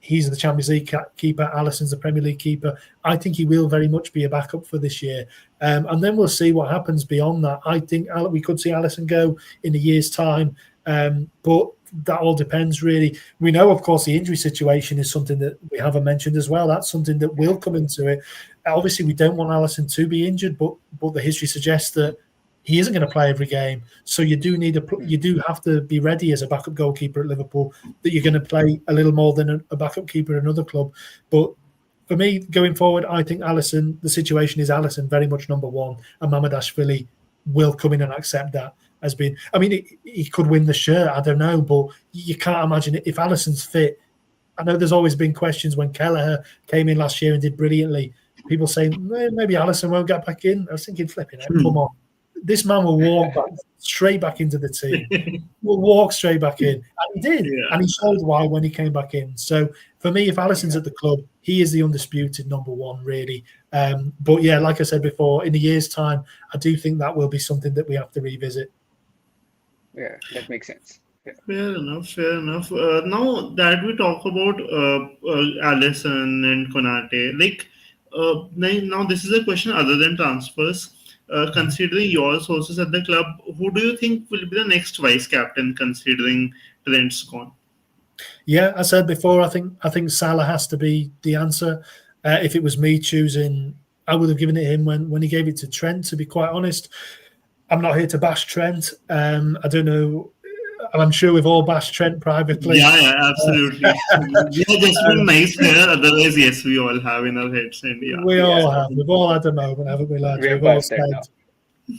He's the Champions League keeper. Alisson's the Premier League keeper. I think he will very much be a backup for this year. And then we'll see what happens beyond that. I think we could see Alisson go in a year's time. But that all depends, really. We know, of course, the injury situation is something that we haven't mentioned as well. That's something that will come into it. Obviously, we don't want Alisson to be injured, but the history suggests that he isn't going to play every game. So you do have to be ready as a backup goalkeeper at Liverpool that you're going to play a little more than a backup keeper at another club. But for me, going forward, I think Alisson, the situation is Alisson very much number one, and Mamardashvili will come in and accept that as being. I mean, he could win the shirt, I don't know, but you can't imagine it. If Alisson's fit, I know there's always been questions when Kelleher came in last year and did brilliantly. People saying maybe Alisson won't get back in. I was thinking, flipping it, come on. This man will walk straight back into the team. Will walk straight back in. And he did. Yeah. And he showed why when he came back in. So for me, if Alisson's at the club, he is the undisputed number one, really. But yeah, like I said before, in a year's time, I do think that will be something that we have to revisit. Yeah, that makes sense. Yeah. Fair enough. Now that we talk about Alisson and Konate, now this is a question other than transfers. Considering your sources at the club, who do you think will be the next vice captain? Considering Trent's gone. Yeah, I said before. I think Salah has to be the answer. If it was me choosing, I would have given it him when he gave it to Trent. To be quite honest, I'm not here to bash Trent. I don't know. I'm sure we've all bashed Trent privately. Yeah, absolutely. We have just been nice here. Otherwise, yes, we all have in our heads. And yeah, we all have. We've all had a moment, haven't we, lads? We've all said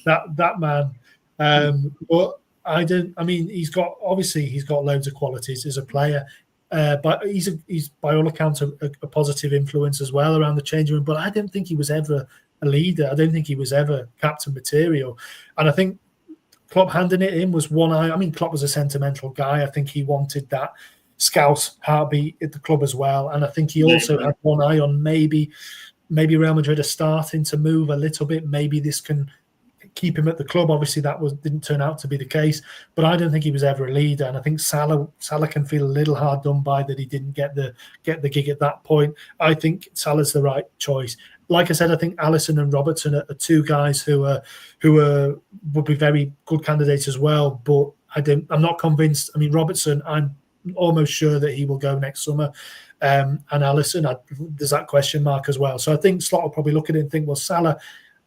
that man. But I don't. I mean, he's got loads of qualities as a player. But he's by all accounts a positive influence as well around the changing room. But I don't think he was ever a leader. I don't think he was ever captain material. And I think Klopp handing it in was one eye. I mean, Klopp was a sentimental guy. I think he wanted that Scouse heartbeat at the club as well. And I think he also had one eye on maybe Real Madrid are starting to move a little bit. Maybe this can keep him at the club. Obviously, that didn't turn out to be the case. But I don't think he was ever a leader. And I think Salah can feel a little hard done by that he didn't get the gig at that point. I think Salah's the right choice. Like I said, I think Alisson and Robertson are two guys who would be very good candidates as well. But I'm not convinced. I mean, Robertson, I'm almost sure that he will go next summer. And Alisson, there's that question mark as well. So I think Slot will probably look at it and think, well, Salah,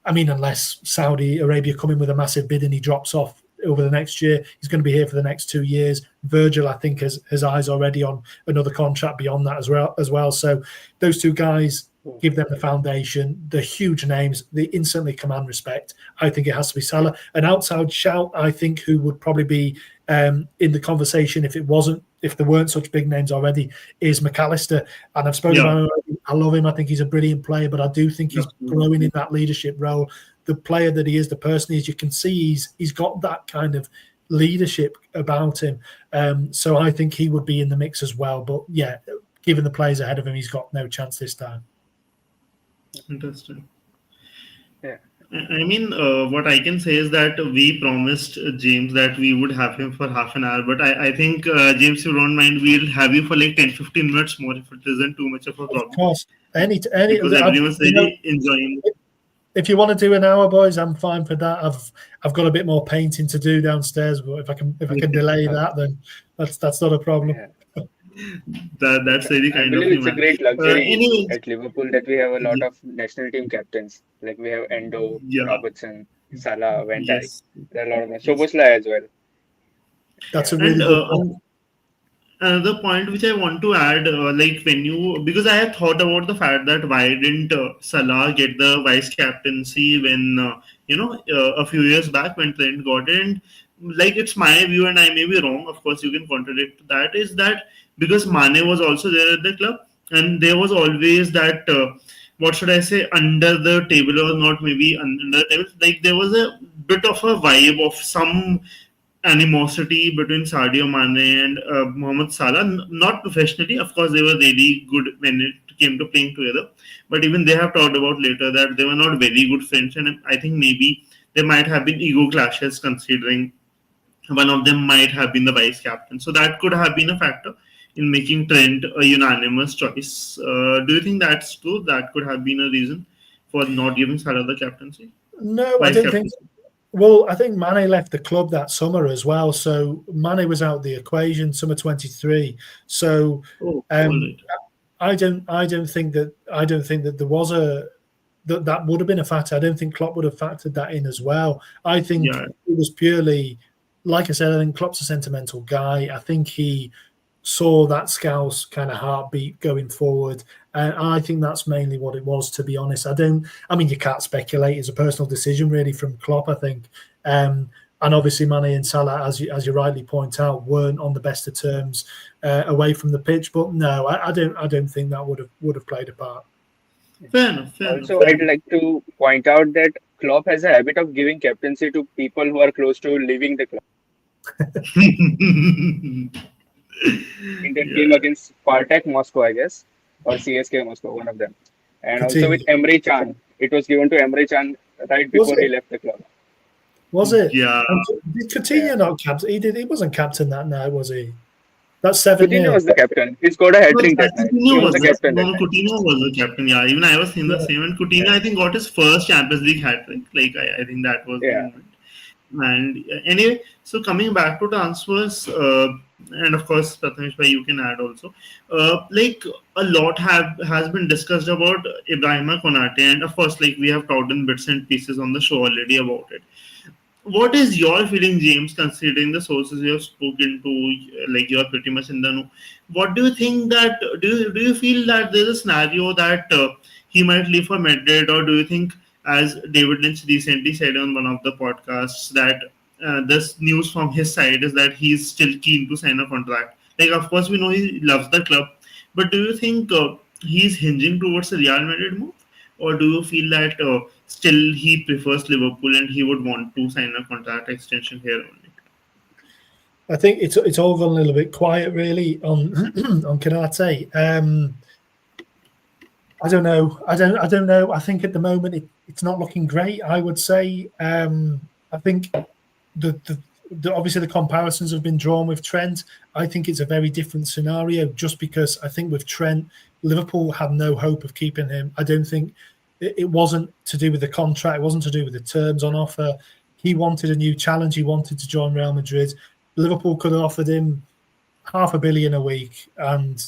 I mean, unless Saudi Arabia come in with a massive bid and he drops off over the next year, he's going to be here for the next 2 years. Virgil, I think, has eyes already on another contract beyond that as well. So those two guys, give them the foundation, the huge names, they instantly command respect. I think it has to be Salah. An outside shout, I think, who would probably be in the conversation if there weren't such big names already, is McAllister. And I've spoken about him already. I love him. I think he's a brilliant player, but I do think he's growing in that leadership role. The player that he is, the person he is, you can see he's got that kind of leadership about him. So I think he would be in the mix as well. But yeah, given the players ahead of him, he's got no chance this time. Interesting. Yeah. I mean, what I can say is that we promised James that we would have him for half an hour, but I think, James, you don't mind, we'll have you for like 10-15 minutes more if it isn't too much of a problem. Of course. Because everyone's really enjoying it. If you want to do an hour, boys, I'm fine for that. I've got a bit more painting to do downstairs, but if I can delay that, then that's not a problem. Yeah. That's really kind of you. It's a great luxury at Liverpool that we have a lot of national team captains. Like we have Endo, Robertson, Salah, Van Dijk. There are a lot of them. Szoboszlai as well. That's a really good point. Another point which I want to add, because I have thought about the fact that why didn't Salah get the vice captaincy when, a few years back when Trent got it. And it's my view, and I may be wrong. Of course, you can contradict that. Is that because Mane was also there at the club, and there was always that, under the table or not maybe under the table. Like there was a bit of a vibe of some animosity between Sadio Mane and Mohamed Salah. Not professionally, of course, they were really good when it came to playing together. But even they have talked about later that they were not very good friends, and I think maybe there might have been ego clashes considering one of them might have been the vice captain. So that could have been a factor. in making Trent a unanimous choice. Do you think that's true? That could have been a reason for not giving Salah the captaincy, No, I vice don't think. captaincy. Well, I think Mane left the club that summer as well, so Mane was out of the equation, summer 23. So Oh, all um, right. I don't think that there was a that would have been a factor. I don't think Klopp would have factored that in as well. I think Yeah, it was purely, like I said, I think Klopp's a sentimental guy. I think he saw that Scouse kind of heartbeat going forward. And I think that's mainly what it was, to be honest. I mean, you can't speculate. It's a personal decision, really, from Klopp, I think. And obviously, Mane and Salah, as you rightly point out, weren't on the best of terms away from the pitch. But no, I don't think that would have played a part. fair enough, fair enough, Also, fair I'd enough. like to point out that Klopp has a habit of giving captaincy to people who are close to leaving the club. In that game Yeah, against Spartak Moscow, I guess, or CSK Moscow, one of them. And also with Coutinho. Emre Can, it was given to Emre Can right Was before he it? left the club. Was it? yeah. And did Yeah. Coutinho not captain? He wasn't captain that night, was he? That's 7 Coutinho 0. was the captain. He scored a hat No, trick I that think night. He was the captain No, that no, night. Coutinho was the captain. Yeah, even I was saying the Yeah. same. And Coutinho, Yeah. I think, got his first Champions League hat trick. Like, I think that was the Yeah. moment. And anyway, so coming back to transfers, and of course, Prathamesh bhai, you can add also. Like a lot has been discussed about Ibrahima Konate, and of course, like we have talked in bits and pieces on the show already about it. What is your feeling, James, considering the sources you have spoken to? Like you are pretty much in the know. What do you think that do you feel that there's a scenario that he might leave for Madrid, or do you think, as David Lynch recently said on one of the podcasts, that this news from his side is that he's still keen to sign a contract? Like, of course, we know he loves the club, but do you think he's hinging towards a Real Madrid move? Or do you feel that still he prefers Liverpool and he would want to sign a contract extension here only? I think it's all gone a little bit quiet, really, on on Canate. I don't know. I don't know. I think at the moment it's not looking great. I would say. I think the obviously the comparisons have been drawn with Trent. I think it's a very different scenario, just because I think with Trent, Liverpool had no hope of keeping him. I don't think it wasn't to do with the contract. It wasn't to do with the terms on offer. He wanted a new challenge. He wanted to join Real Madrid. Liverpool could have offered him $500 million a week, and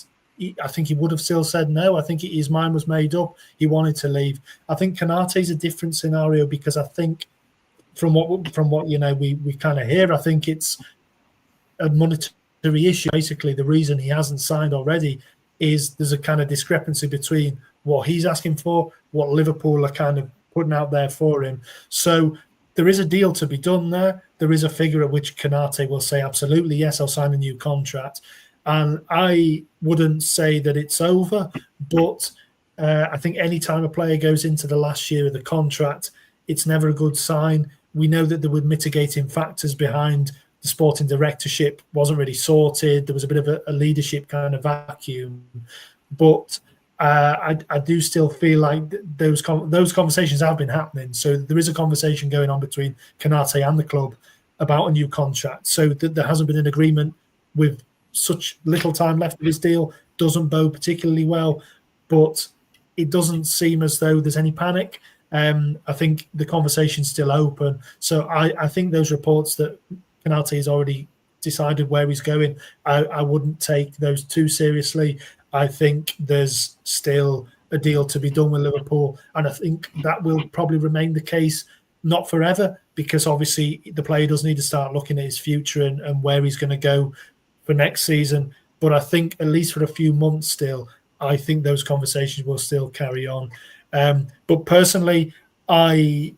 I think he would have still said no. I think his mind was made up. He wanted to leave. I think Kanate is a different scenario, because I think from what we kind of hear, I think it's a monetary issue. Basically, the reason he hasn't signed already is there's a kind of discrepancy between what he's asking for, what Liverpool are kind of putting out there for him. So there is a deal to be done there. There is a figure at which Kanate will say, absolutely, yes, I'll sign a new contract. And I wouldn't say that it's over, but I think any time a player goes into the last year of the contract, it's never a good sign. We know that there were mitigating factors behind the sporting directorship wasn't really sorted. There was a bit of a leadership kind of vacuum. But I do still feel like those conversations have been happening. So there is a conversation going on between Kanate and the club about a new contract. So there hasn't been an agreement with such little time left of his deal. Doesn't bode particularly well, but it doesn't seem as though there's any panic. I think the conversation's still open. So I think those reports that Kanate has already decided where he's going, I wouldn't take those too seriously. I think there's still a deal to be done with Liverpool, and I think that will probably remain the case, not forever, because obviously the player does need to start looking at his future and where he's going to go for next season. But I think at least for a few months still, I think those conversations will still carry on. But personally, I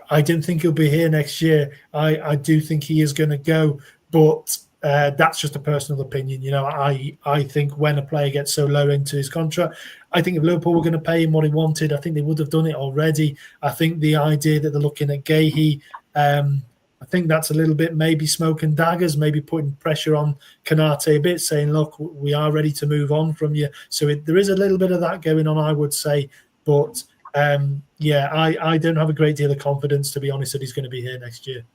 don't think he'll be here next year. I do think he is going to go, but that's just a personal opinion. You know, I think when a player gets so low into his contract, I think if Liverpool were going to pay him what he wanted, I think they would have done it already. I think the idea that they're looking at Gahey, I think that's a little bit maybe smoke and daggers, maybe putting pressure on Kanate a bit, saying, look, we are ready to move on from you. So there is a little bit of that going on, I would say. But I don't have a great deal of confidence, to be honest, that he's going to be here next year.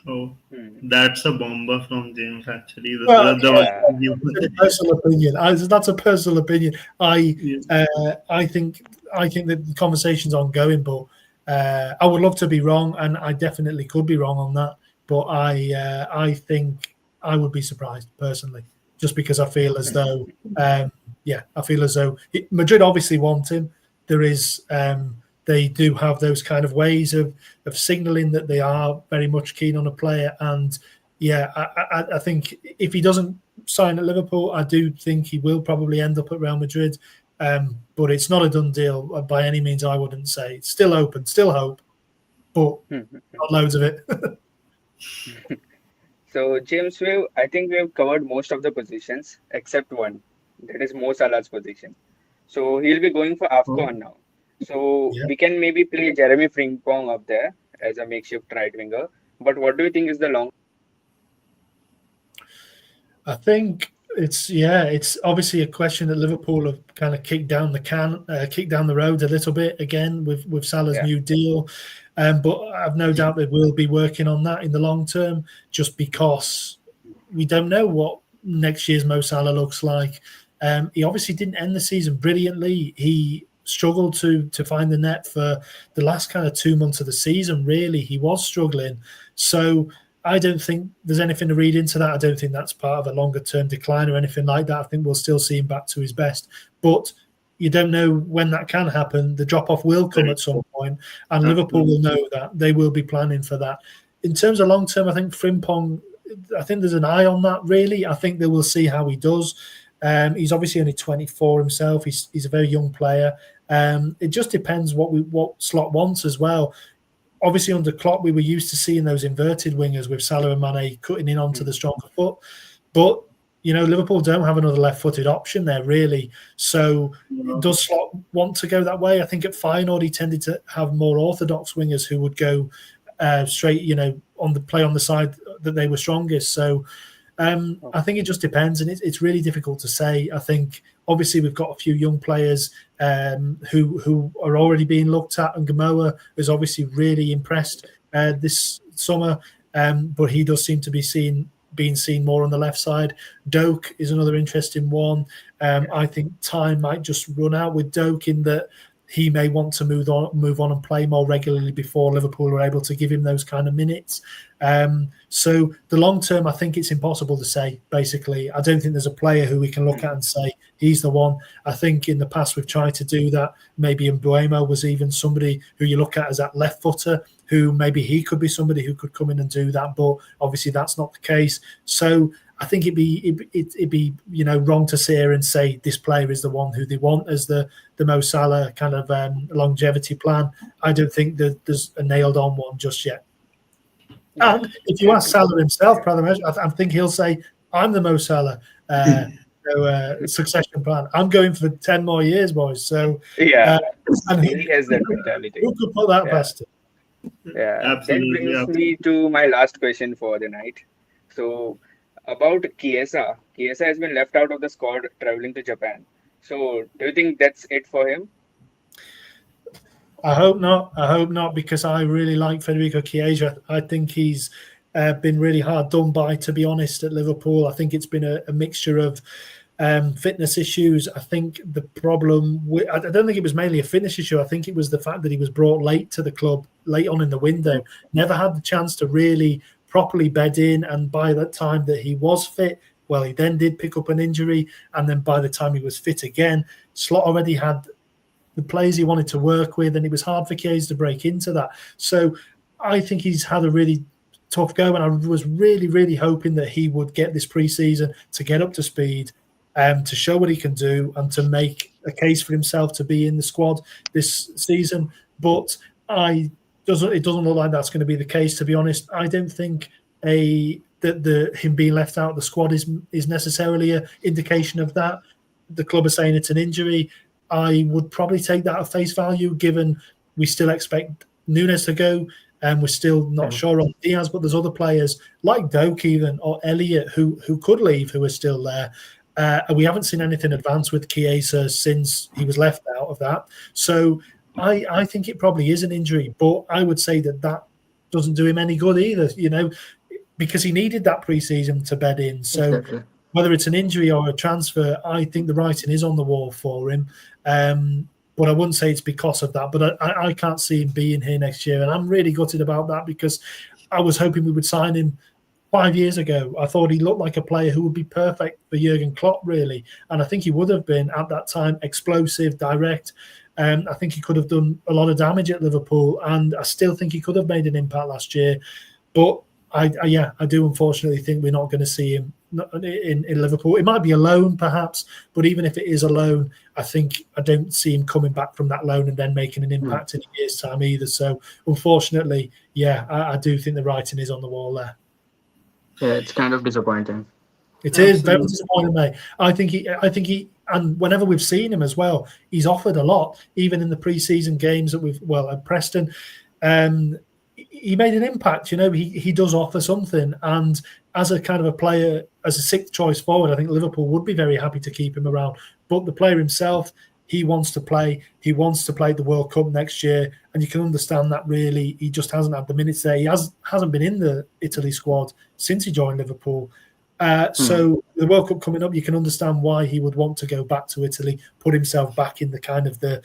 Oh, Hmm. that's a bomber from James. Actually, Well, the one Yeah. you. it's a personal opinion. That's a personal opinion. Yeah. I think that the conversation's ongoing, but I would love to be wrong, and I definitely could be wrong on that. But I think I would be surprised personally, just because I feel as though I feel as though Madrid obviously want him. There is they do have those kind of ways of signalling that they are very much keen on a player, and yeah, I think if he doesn't sign at Liverpool, I do think he will probably end up at Real Madrid. But it's not a done deal by any means. I wouldn't say it's still open, still hope, but not loads of it. So James, I think we've covered most of the positions except one, that is Mo Salah's position. So he'll be going for Oh, AFCON now. So Yeah, we can maybe play Jeremy Frimpong up there as a makeshift right winger. But what do you think is the long? I think it's obviously a question that Liverpool have kind of kicked down the road a little bit again with Salah's Yeah. new deal, but I've no doubt they will be working on that in the long term, just because we don't know what next year's Mo Salah looks like. He obviously didn't end the season brilliantly. He struggled to find the net for the last kind of 2 months of the season. Really, he was struggling. So I don't think there's anything to read into that. I don't think that's part of a longer term decline or anything like that. I think we'll still see him back to his best. But you don't know when that can happen. The drop off will come correct. at some point, and Liverpool will Absolutely. know that. They will be planning for that. In terms of long term, I think Frimpong, I think there's an eye on that, really. I think they will see how he does. He's obviously only 24 himself. He's a very young player. It just depends what Slot wants as well. Obviously, under Klopp, we were used to seeing those inverted wingers with Salah and Mane cutting in onto the stronger foot. But, Liverpool don't have another left-footed option there, really. So does Slot want to go that way? I think at Feyenoord, he tended to have more orthodox wingers who would go straight, on the play on the side that they were strongest. So I think it just depends, and it's really difficult to say. I think obviously we've got a few young players who are already being looked at, and Gamoa is obviously really impressed this summer, but he does seem to be being seen more on the left side. Doak is another interesting one. I think time might just run out with Doak in that he may want to move on and play more regularly before Liverpool are able to give him those kind of minutes. So the long term, I think it's impossible to say. Basically, I don't think there's a player who we can look at and say he's the one. I think in the past we've tried to do that. Maybe Mbuemo was even somebody who you look at as that left footer, who maybe he could be somebody who could come in and do that, but obviously that's not the case. So I think it'd be wrong to sit here and say this player is the one who they want as the Mo Salah kind of longevity plan. I don't think that there's a nailed on one just yet. Yeah. And if you ask Salah himself, Pradhamesh, I think he'll say, "I'm the Mo Salah succession plan. I'm going for 10 more years, boys." So, Yeah. and He has that mentality. who could put that Yeah. past him? Yeah. That Absolutely. brings me to my last question for the night. So about Chiesa. Chiesa has been left out of the squad traveling to Japan. So do you think that's it for him? I hope not. I hope not, because I really like Federico Chiesa. I think he's been really hard done by, to be honest, at Liverpool. I think it's been a mixture of fitness issues. I think the problem, I don't think it was mainly a fitness issue. I think it was the fact that he was brought late to the club, late on in the window, never had the chance to really properly bed in. And by that time that he was fit, well, he then did pick up an injury. And then by the time he was fit again, Slot already had the players he wanted to work with, and it was hard for Chiesa to break into that. So I think he's had a really tough go, and I was really, really hoping that he would get this pre-season to get up to speed, to show what he can do, and to make a case for himself to be in the squad this season. But it doesn't look like that's going to be the case, to be honest. I don't think him being left out of the squad is necessarily an indication of that. The club are saying it's an injury. I would probably take that at face value, given we still expect Nunes to go, and we're still not sure on Diaz, but there's other players like Doak even, or Elliott who could leave, who are still there. And we haven't seen anything advance with Chiesa since he was left out of that. So I think it probably is an injury, but I would say that doesn't do him any good either, because he needed that pre-season to bed in. So Exactly. whether it's an injury or a transfer, I think the writing is on the wall for him. But I wouldn't say it's because of that. But I can't see him being here next year. And I'm really gutted about that because I was hoping we would sign him 5 years ago. I thought he looked like a player who would be perfect for Jurgen Klopp, really. And I think he would have been at that time, explosive, direct. I think he could have done a lot of damage at Liverpool. And I still think he could have made an impact last year. But I do unfortunately think we're not going to see him in Liverpool. It might be a loan, perhaps, but even if it is a loan, I don't see him coming back from that loan and then making an impact in a year's time either. So, unfortunately, I do think the writing is on the wall there. Yeah, it's kind of disappointing. It is very disappointing, mate. I think he, and whenever we've seen him as well, he's offered a lot, even in the pre-season games that at Preston. He made an impact, he does offer something. And as a kind of a player, as a sixth choice forward, I think Liverpool would be very happy to keep him around. But the player himself, he wants to play. He wants to play the World Cup next year. And you can understand that really. He just hasn't had the minutes there. He hasn't been in the Italy squad since he joined Liverpool. So the World Cup coming up, you can understand why he would want to go back to Italy, put himself back in the kind of the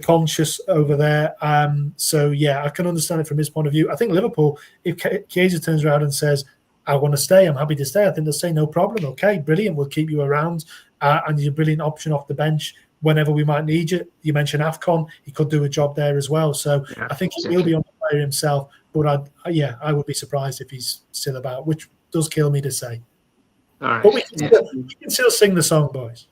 conscious over there. I can understand it from his point of view. I think Liverpool, if Chiesa turns around and says, I want to stay, I'm happy to stay, I think they'll say, no problem. Okay, brilliant. We'll keep you around. And you're a brilliant option off the bench whenever we might need you. You mentioned AFCON. He could do a job there as well. So I think he will be on the player himself. But I would be surprised if he's still about, which does kill me to say. All right. But we can still sing the song, boys.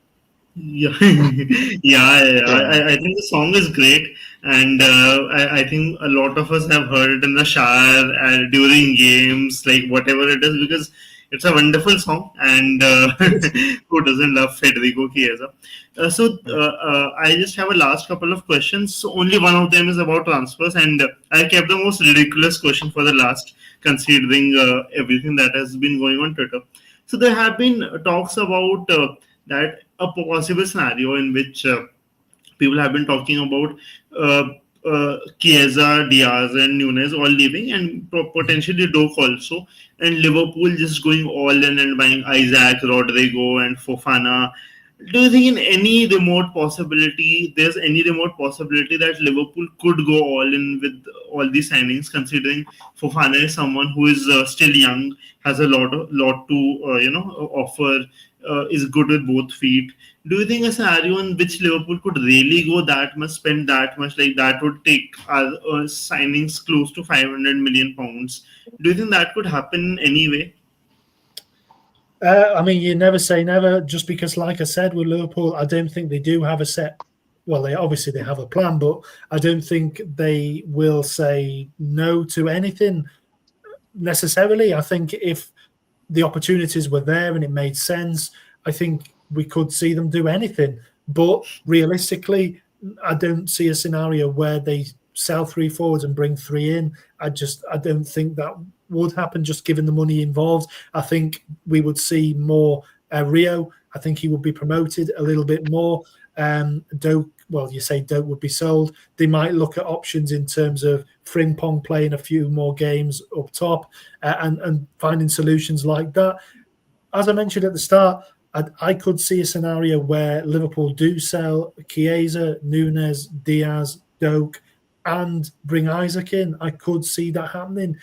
Yeah, I think the song is great, and I think a lot of us have heard it in the shower during games, like whatever it is, because it's a wonderful song, and who doesn't love Federico Chiesa? I just have a last couple of questions. So only one of them is about transfers, and I kept the most ridiculous question for the last, considering everything that has been going on Twitter. So there have been talks about that a possible scenario in which people have been talking about Chiesa, Diaz, and Nunes all leaving, and potentially Doak also, and Liverpool just going all in and buying Isak, Rodrygo, and Fofana. Do you think in any remote possibility, there's any remote possibility that Liverpool could go all in with all these signings, considering Fofana is someone who is still young, has a lot to offer, is good with both feet. Do you think a scenario in which Liverpool could really go that much, spend that much, like that would take signings close to 500 million pounds? Do you think that could happen anyway? You never say never, just because, like I said, with Liverpool, I don't think they do have a set. Well, they have a plan, but I don't think they will say no to anything necessarily. I think if the opportunities were there and it made sense, I think we could see them do anything. But realistically, I don't see a scenario where they sell 3 forwards and bring 3 in. I don't think that would happen, just given the money involved. I think we would see more Rio. I think he would be promoted a little bit more. Doak, well, you say Doak would be sold. They might look at options in terms of Frimpong playing a few more games up top and finding solutions like that. As I mentioned at the start, I could see a scenario where Liverpool do sell Chiesa, Nunes, Diaz, Doak, and bring Isak in. I could see that happening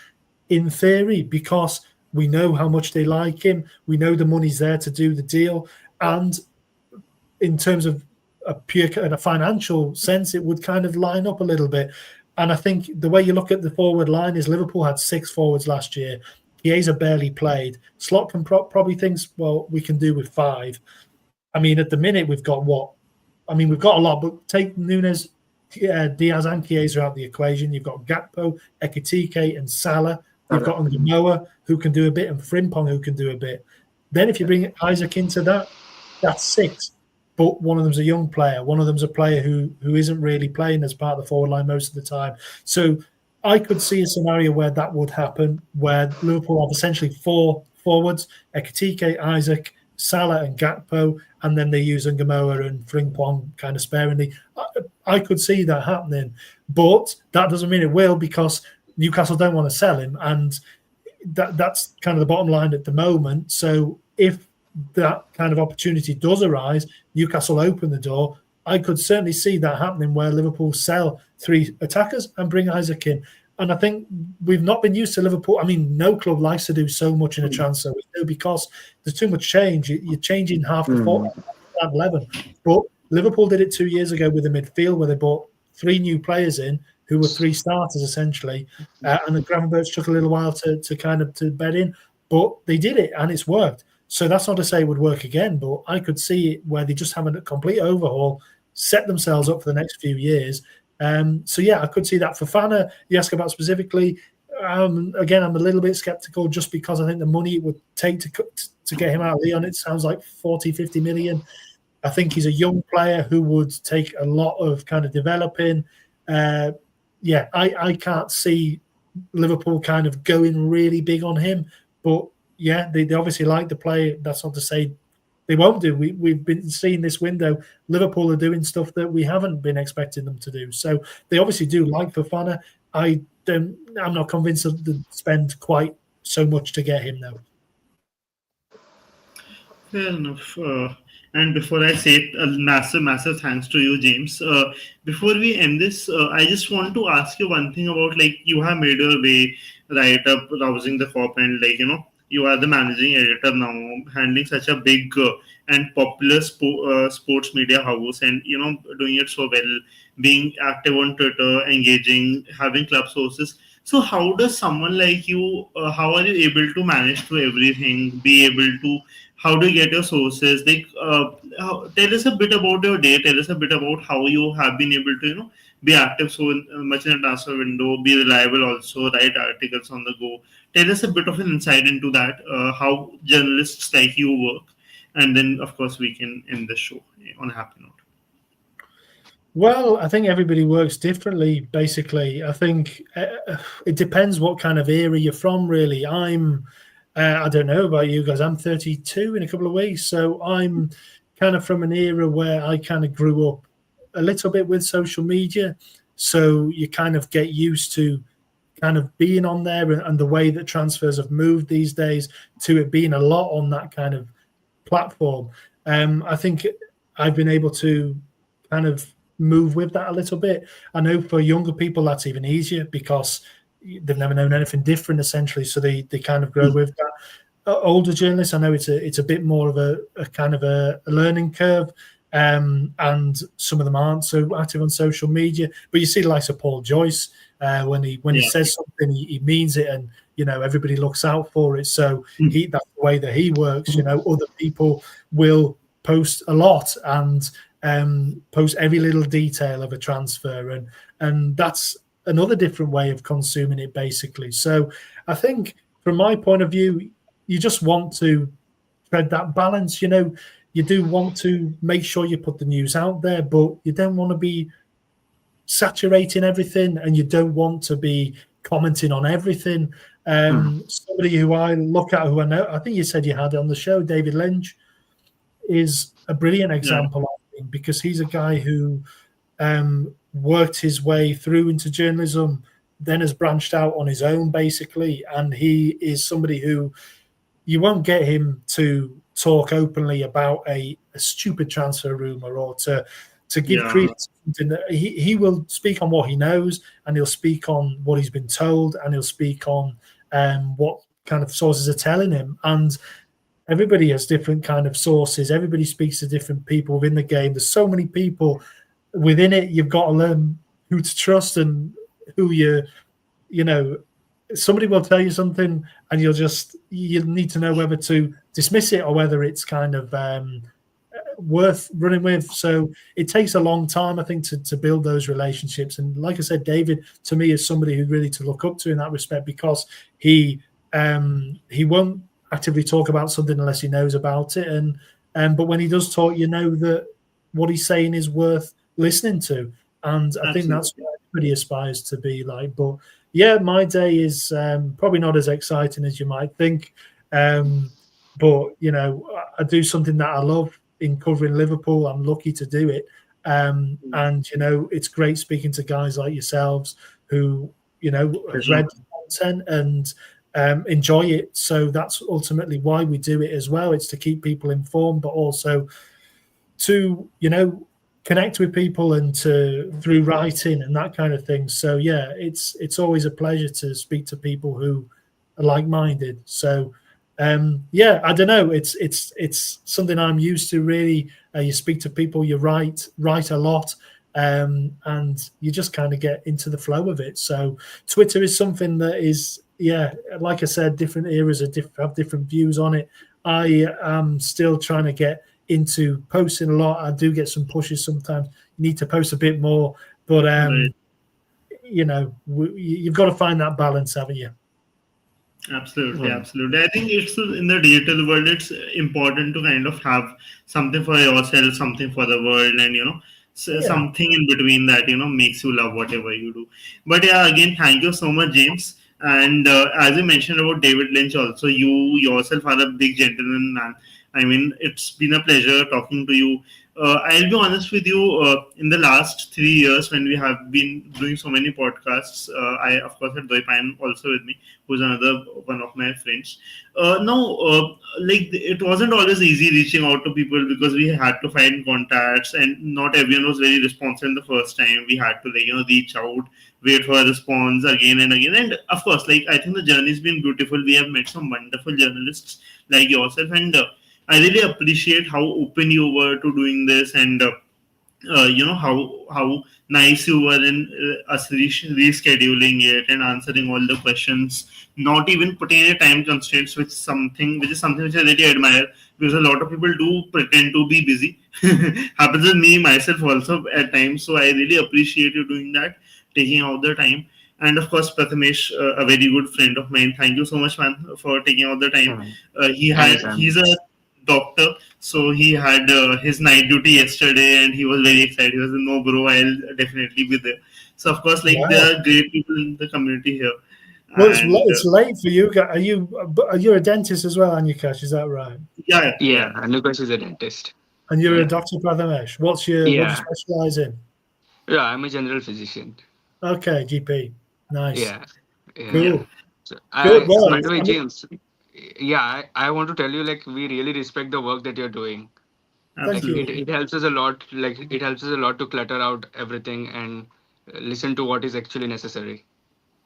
in theory, because we know how much they like him. We know the money's there to do the deal. And in terms of a pure kind of financial sense, it would kind of line up a little bit. And I think the way you look at the forward line is Liverpool had 6 forwards last year. Chiesa barely played. Slot can probably thinks, well, we can do with 5. I mean, at the minute, we've got what? I mean, we've got a lot, but take Nunes, Diaz and Chiesa out of the equation. You've got Gakpo, Ekitike, and Salah. You've got Ngumoa, who can do a bit, and Frimpong, who can do a bit. Then if you bring Isak into that, that's 6. But one of them's a young player. One of them's a player who isn't really playing as part of the forward line most of the time. So I could see a scenario where that would happen, where Liverpool have essentially 4 forwards, Ekitike, Isak, Salah and Gakpo, and then they use Ngumoa and Frimpong kind of sparingly. I could see that happening. But that doesn't mean it will, because Newcastle don't want to sell him, and that's kind of the bottom line at the moment. So if that kind of opportunity does arise, Newcastle open the door. I could certainly see that happening where Liverpool sell 3 attackers and bring Isak in. And I think we've not been used to Liverpool. I mean, no club likes to do so much in a transfer window because there's too much change. You're changing half the 11. But Liverpool did it 2 years ago with the midfield where they bought 3 new players in who were 3 starters essentially. And the Gravenberch took a little while to kind of to bed in. But they did it and it's worked. So that's not to say it would work again, but I could see it where they just have a complete overhaul, set themselves up for the next few years. So yeah, I could see that. Fofana, you ask about specifically, again, I'm a little bit skeptical just because I think the money it would take to get him out of Lyon, it sounds like 40, 50 million. I think he's a young player who would take a lot of kind of developing. Yeah, I can't see Liverpool kind of going really big on him, but yeah, they obviously like the play. That's not to say they won't do. We've been seeing this window. Liverpool are doing stuff that we haven't been expecting them to do. So they obviously do like Fofana. I'm not convinced that they'd spend quite so much to get him though. Fair enough. And before I say it, a massive thanks to you, James. Before we end this, I just want to ask you one thing about, like, you have made your way right up Rousing the Kop, and, like, you are the managing editor now, handling such a big and popular sports media house, and doing it so well, being active on Twitter, engaging, having club sources. So how does someone like you, how are you able to manage through everything? How do you get your sources? Like, tell us a bit about your day. Tell us a bit about how you have been able to, be active so much in the transfer window, be reliable also, write articles on the go. Tell us a bit of an insight into that, how journalists like you work. And then, of course, we can end the show on a happy note. Well, I think everybody works differently, basically. I think it depends what kind of era you're from, really. I don't know about you guys, I'm 32 in a couple of weeks. So I'm kind of from an era where I kind of grew up a little bit with social media. So you kind of get used to kind of being on there and the way that transfers have moved these days to it being a lot on that kind of platform. I think I've been able to kind of move with that a little bit. I know for younger people that's even easier because they've never known anything different essentially, so they kind of grow with that. Older journalists, I know it's a bit more of a kind of a learning curve, and some of them aren't so active on social media. But you see the likes of Paul Joyce, when he says something, he means it, and everybody looks out for it. So that's the way that he works. Other people will post a lot and post every little detail of a transfer, and that's another different way of consuming it, basically. So I think from my point of view, you just want to tread that balance. You do want to make sure you put the news out there, but you don't want to be saturating everything, and you don't want to be commenting on everything. Somebody who I look at, who I know, I think you said you had on the show, David Lynch, is a brilliant example, I think, because he's a guy who worked his way through into journalism, then has branched out on his own, basically. And he is somebody who you won't get him to talk openly about a stupid transfer rumor or to give credence to something that he will speak on what he knows, and he'll speak on what he's been told, and he'll speak on what kind of sources are telling him. And everybody has different kind of sources. Everybody speaks to different people within the game. There's so many people within it. You've got to learn who to trust and who somebody will tell you something and you need to know whether to dismiss it or whether it's kind of worth running with. So it takes a long time, I think, to build those relationships. And like I said, David, to me, is somebody who really to look up to in that respect, because he won't actively talk about something unless he knows about it. But when he does talk, that what he's saying is worth listening to. And I think that's what everybody aspires to be like. But yeah, my day is probably not as exciting as you might think. But, I do something that I love in covering Liverpool. I'm lucky to do it. And, it's great speaking to guys like yourselves who, For have sure. read content and enjoy it. So that's ultimately why we do it as well. It's to keep people informed, but also to connect with people and to through writing and that kind of thing. So yeah, it's always a pleasure to speak to people who are like-minded. So yeah, I don't know. It's something I'm used to. Really, you speak to people, you write a lot, and you just kind of get into the flow of it. So Twitter is something that is, yeah, like I said, different eras have different views on it. I am still trying to get into posting a lot. I do get some pushes sometimes. You need to post a bit more, but Right. you've got to find that balance, haven't you? Absolutely, Hmm. absolutely. I think it's in the digital world, it's important to kind of have something for yourself, something for the world, and Yeah. something in between that makes you love whatever you do. But yeah, again, thank you so much, James. And as you mentioned about David Lynch, also you yourself are a big gentleman man. I mean, it's been a pleasure talking to you. I'll be honest with you. In the last 3 years, when we have been doing so many podcasts, I of course had Doipan also with me, who's another one of my friends. Now, like it wasn't always easy reaching out to people because we had to find contacts, and not everyone was very responsive in the first time. We had to reach out, wait for a response again and again. And of course, like I think the journey's been beautiful. We have met some wonderful journalists like yourself, and I really appreciate how open you were to doing this, and how nice you were in us rescheduling it and answering all the questions, not even putting any time constraints, which is something which I really admire, because a lot of people do pretend to be busy. Happens with me myself also at times. So I really appreciate you doing that, taking out the time. And of course, Prathamesh, a very good friend of mine. Thank you so much, man, for taking out the time. Hmm. He's Anytime. a doctor, so he had his night duty yesterday, and he was very excited. He was like, "No, bro, I'll definitely be there." So of course, like there Wow. are great people in the community here, Well, and it's late for you. Are you a dentist as well, Anyakash? Is that right? yeah, Yeah, yeah. Lucas is a dentist. And you're a Yeah. doctor, Prathamesh. What do you Yeah. specialize in? Yeah, I'm a general physician. Okay, GP. Nice. Yeah. Yeah. Yeah. Cool. So Good. by Well, the way, I mean, James, yeah, I want to tell you, like, we really respect the work that you're doing. thank Like, you. Absolutely. it helps us a lot. Like, it helps us a lot to clutter out everything and listen to what is actually necessary.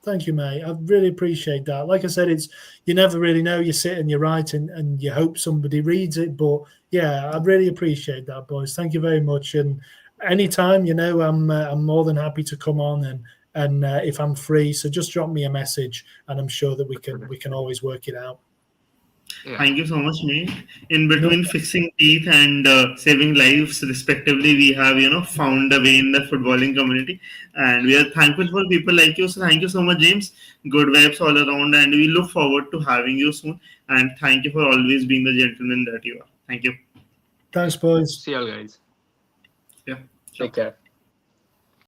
Thank you, mate. I really appreciate that. Like I said, it's you never really know. You sit and you write and you hope somebody reads it. But yeah, I really appreciate that, boys. Thank you very much. And anytime, I'm more than happy to come on and if I'm free, so just drop me a message, and I'm sure that we can always work it out. Yeah. Thank you so much, mate. In No, between fixing teeth and saving lives, respectively, we have found a way in the footballing community, and we are thankful for people like you. So thank you so much, James. Good vibes all around, and we look forward to having you soon. And thank you for always being the gentleman that you are. Thank you. thanks, boys. See y'all, guys. Yeah. Sure. Take care.